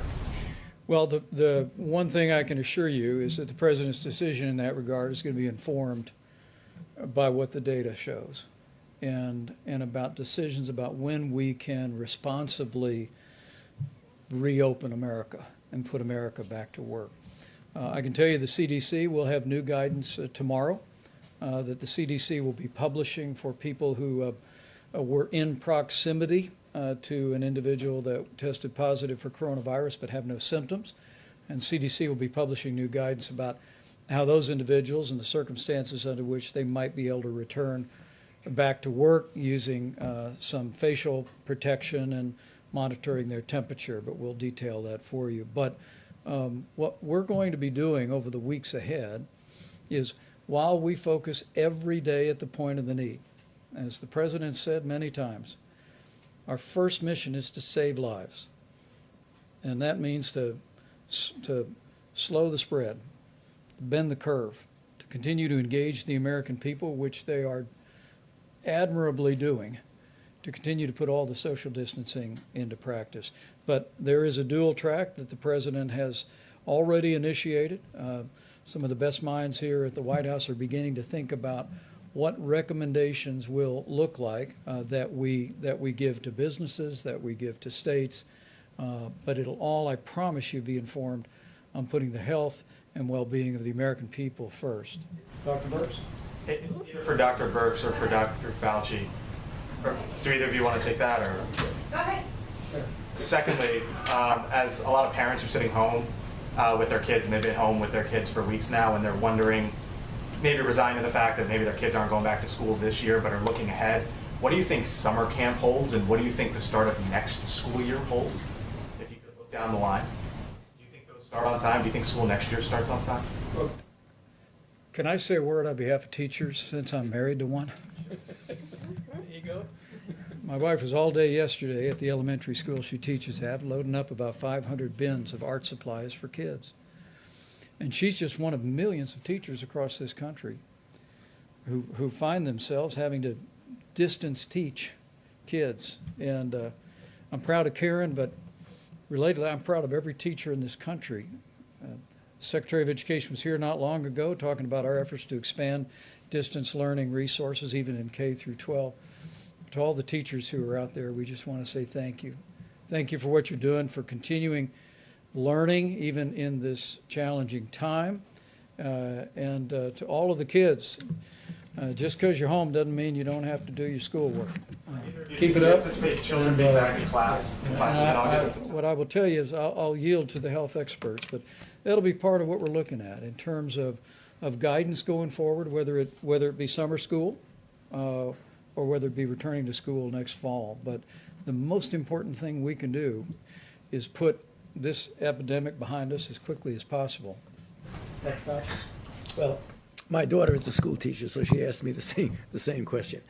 Well, the one thing I can assure you is that the president's decision in that regard is going to be informed by what the data shows and about decisions about when we can responsibly reopen America and put America back to work. I can tell you the CDC will have new guidance tomorrow that the CDC will be publishing for people who were in proximity to an individual that tested positive for coronavirus but have no symptoms. And CDC will be publishing new guidance about how those individuals and the circumstances under which they might be able to return back to work using some facial protection and monitoring their temperature, but we'll detail that for you. But what we're going to be doing over the weeks ahead is, while we focus every day at the point of the need, as the president said many times, our first mission is to save lives. And that means to slow the spread, to bend the curve, to continue to engage the American people, which they are admirably doing, to continue to put all the social distancing into practice. But there is a dual track that the president has already initiated. Some of the best minds here at the White House are beginning to think about what recommendations will look like that we give to businesses, that we give to states, but it'll all, I promise you, be informed on putting the health and well-being of the American people first. Dr. Burks? Either for Dr. Burks or for Dr. Fauci. Or do either of you want to take that? Or Go ahead. secondly, as a lot of parents are sitting home with their kids, and they've been home with their kids for weeks now, and they're wondering, maybe resigned to the fact that maybe their kids aren't going back to school this year, but are looking ahead. What do you think summer camp holds, and what do you think the start of next school year holds? If you could look down the line, do you think those start on time? Do you think school next year starts on time? Can I say a word on behalf of teachers since I'm married to one? There you go. My wife was all day yesterday at the elementary school she teaches at, loading up about 500 bins of art supplies for kids. And she's just one of millions of teachers across this country who find themselves having to distance teach kids. And I'm proud of Karen, but relatedly, I'm proud of every teacher in this country. The Secretary of Education was here not long ago talking about our efforts to expand distance learning resources, even in K through 12. To all the teachers who are out there, we just want to say thank you. Thank you for what you're doing, for continuing learning even in this challenging time. And to all of the kids, just because you're home doesn't mean you don't have to do your schoolwork. Keep it up. Anticipate children being back in classes in August? What I will tell you is I'll yield to the health experts, but that'll be part of what we're looking at in terms of guidance going forward, whether it be summer school or whether it be returning to school next fall. But the most important thing we can do is put this epidemic behind us as quickly as possible. Well, my daughter is a school teacher, so she asked me the same question.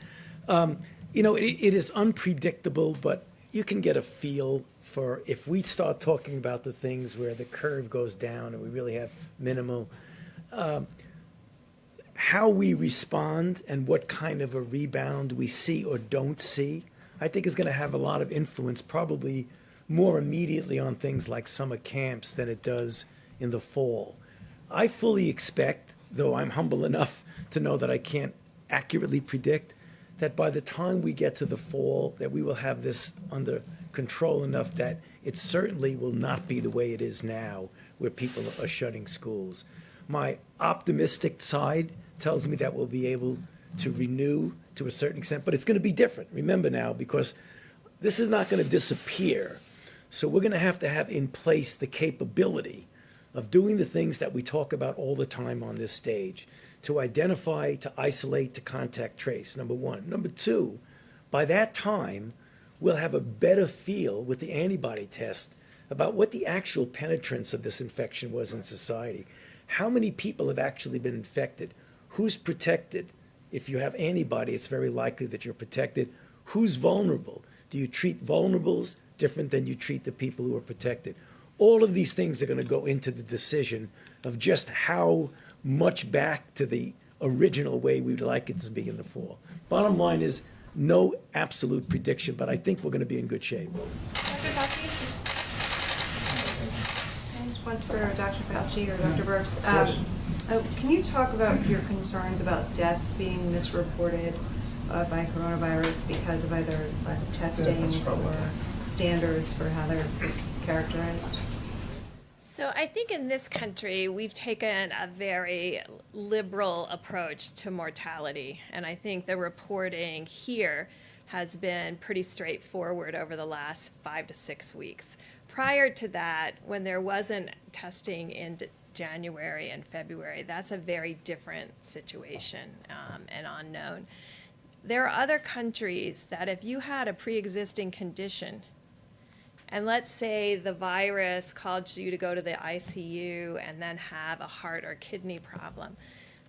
It is unpredictable, but you can get a feel for if we start talking about the things where the curve goes down and we really have minimal, how we respond and what kind of a rebound we see or don't see, I think is going to have a lot of influence, probably more immediately on things like summer camps than it does in the fall. I fully expect, though I'm humble enough to know that I can't accurately predict, that by the time we get to the fall, that we will have this under control enough that it certainly will not be the way it is now, where people are shutting schools. My optimistic side tells me that we'll be able to renew to a certain extent, but it's going to be different. Remember now, because this is not going to disappear. So we're going to have in place the capability of doing the things that we talk about all the time on this stage, to identify, to isolate, to contact trace, number one. Number two, by that time, we'll have a better feel with the antibody test about what the actual penetrance of this infection was in society. How many people have actually been infected? Who's protected? If you have antibody, it's very likely that you're protected. Who's vulnerable? Do you treat vulnerables different than you treat the people who are protected? All of these things are going to go into the decision of just how much back to the original way we'd like it to be in the fall. Bottom line is no absolute prediction, but I think we're going to be in good shape. Dr. Fauci? I just want for Dr. Fauci or Dr. Burks. Can you talk about your concerns about deaths being misreported by coronavirus because of either lack of testing or standards for how they're characterized? So I think in this country, we've taken a very liberal approach to mortality. And I think the reporting here has been pretty straightforward over the last 5 to 6 weeks. Prior to that, when there wasn't testing in January and February, that's a very different situation and unknown. There are other countries that if you had a pre-existing condition, and let's say the virus caused you to go to the ICU and then have a heart or kidney problem,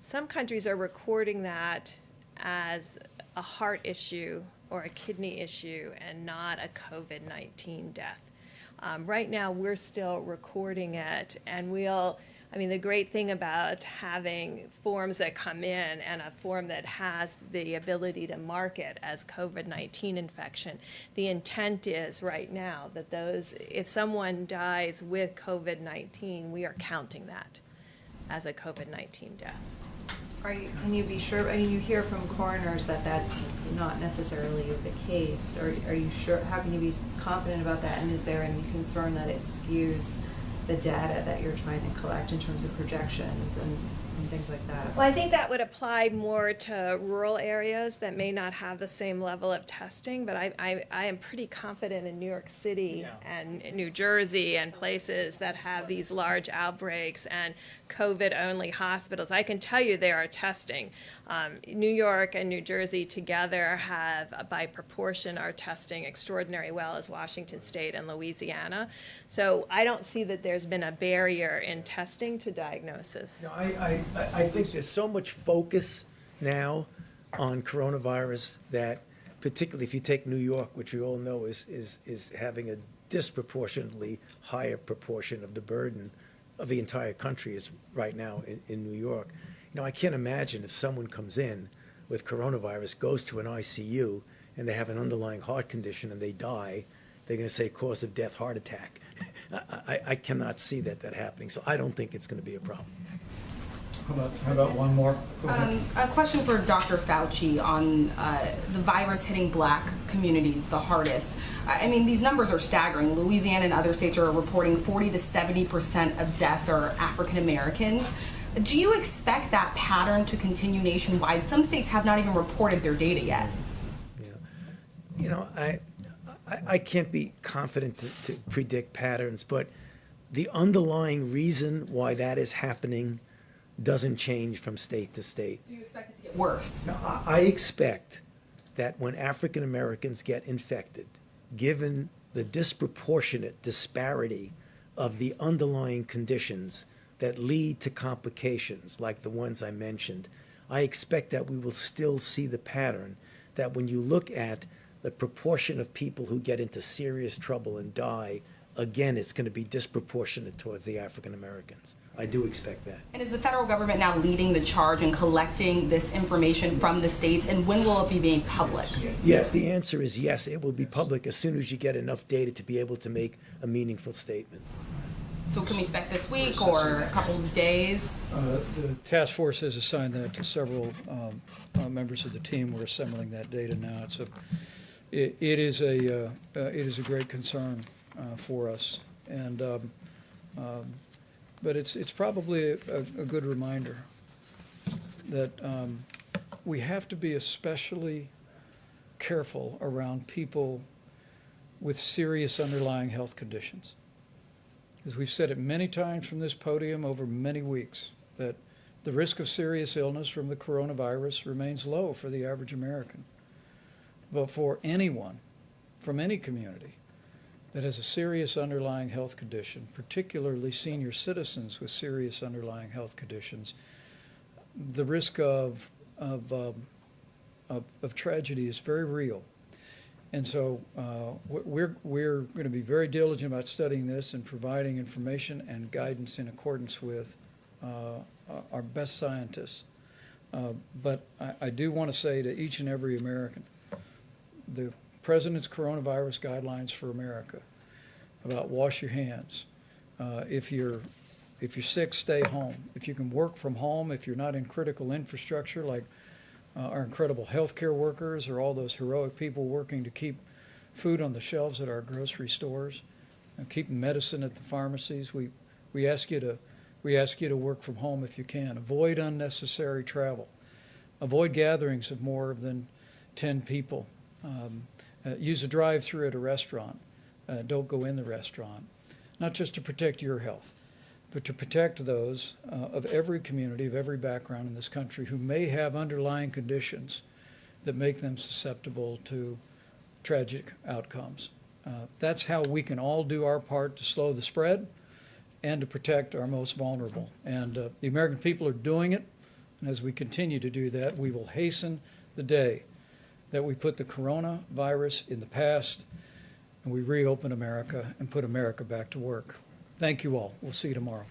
some countries are recording that as a heart issue or a kidney issue and not a COVID-19 death. Right now, we're still recording it, and the great thing about having forms that come in and a form that has the ability to mark it as COVID-19 infection, the intent is right now that if someone dies with COVID-19, we are counting that as a COVID-19 death. Can you be sure, I mean, you hear from coroners that that's not necessarily the case. Are you sure, how can you be confident about that? And is there any concern that it skews the data that you're trying to collect in terms of projections and things like that? Well, I think that would apply more to rural areas that may not have the same level of testing, but I am pretty confident in New York City and New Jersey and places that have these large outbreaks and COVID-only hospitals. I can tell you they are testing. New York and New Jersey together have, by proportion, are testing extraordinarily well as Washington State and Louisiana. So I don't see that there's been a barrier in testing to diagnosis. No, I think there's so much focus now on coronavirus that, particularly if you take New York, which we all know is having a disproportionately higher proportion of the burden of the entire country is right now in New York. You know, I can't imagine if someone comes in with coronavirus, goes to an ICU, and they have an underlying heart condition and they die, they're going to say cause of death, heart attack. I cannot see that happening, so I don't think it's going to be a problem. How about one more? A question for Dr. Fauci on the virus hitting Black communities the hardest. I mean, these numbers are staggering. Louisiana and other states are reporting 40 to 70% of deaths are African Americans. Do you expect that pattern to continue nationwide? Some states have not even reported their data yet. You know, I can't be confident to predict patterns, but the underlying reason why that is happening doesn't change from state to state. So you expect it to get worse? No, I expect that when African Americans get infected, given the disproportionate disparity of the underlying conditions that lead to complications like the ones I mentioned, I expect that we will still see the pattern that when you look at the proportion of people who get into serious trouble and die, again, it's going to be disproportionate towards the African Americans. I do expect that. And is the federal government now leading the charge in collecting this information from the states, and when will it be made public? Yes, the answer is yes. It will be public as soon as you get enough data to be able to make a meaningful statement. So can we expect this week or a couple of days? The task force has assigned that to several members of the team. We're assembling that data now. It is a great concern for us, and but it's probably a good reminder that we have to be especially careful around people with serious underlying health conditions. Because we've said it many times from this podium over many weeks, that the risk of serious illness from the coronavirus remains low for the average American. But for anyone from any community that has a serious underlying health condition, particularly senior citizens with serious underlying health conditions, the risk of tragedy is very real. And so we're going to be very diligent about studying this and providing information and guidance in accordance with our best scientists. But I do want to say to each and every American, the President's coronavirus guidelines for America about wash your hands. If you're sick, stay home. If you can work from home, if you're not in critical infrastructure like our incredible healthcare workers or all those heroic people working to keep food on the shelves at our grocery stores and keep medicine at the pharmacies, we ask you to work from home if you can. Avoid unnecessary travel. Avoid gatherings of more than 10 people. Use a drive-through at a restaurant. Don't go in the restaurant. Not just to protect your health, but to protect those of every community, of every background in this country who may have underlying conditions that make them susceptible to tragic outcomes. That's how we can all do our part to slow the spread and to protect our most vulnerable. And the American people are doing it, and as we continue to do that, we will hasten the day that we put the coronavirus in the past and we reopen America and put America back to work. Thank you all. We'll see you tomorrow.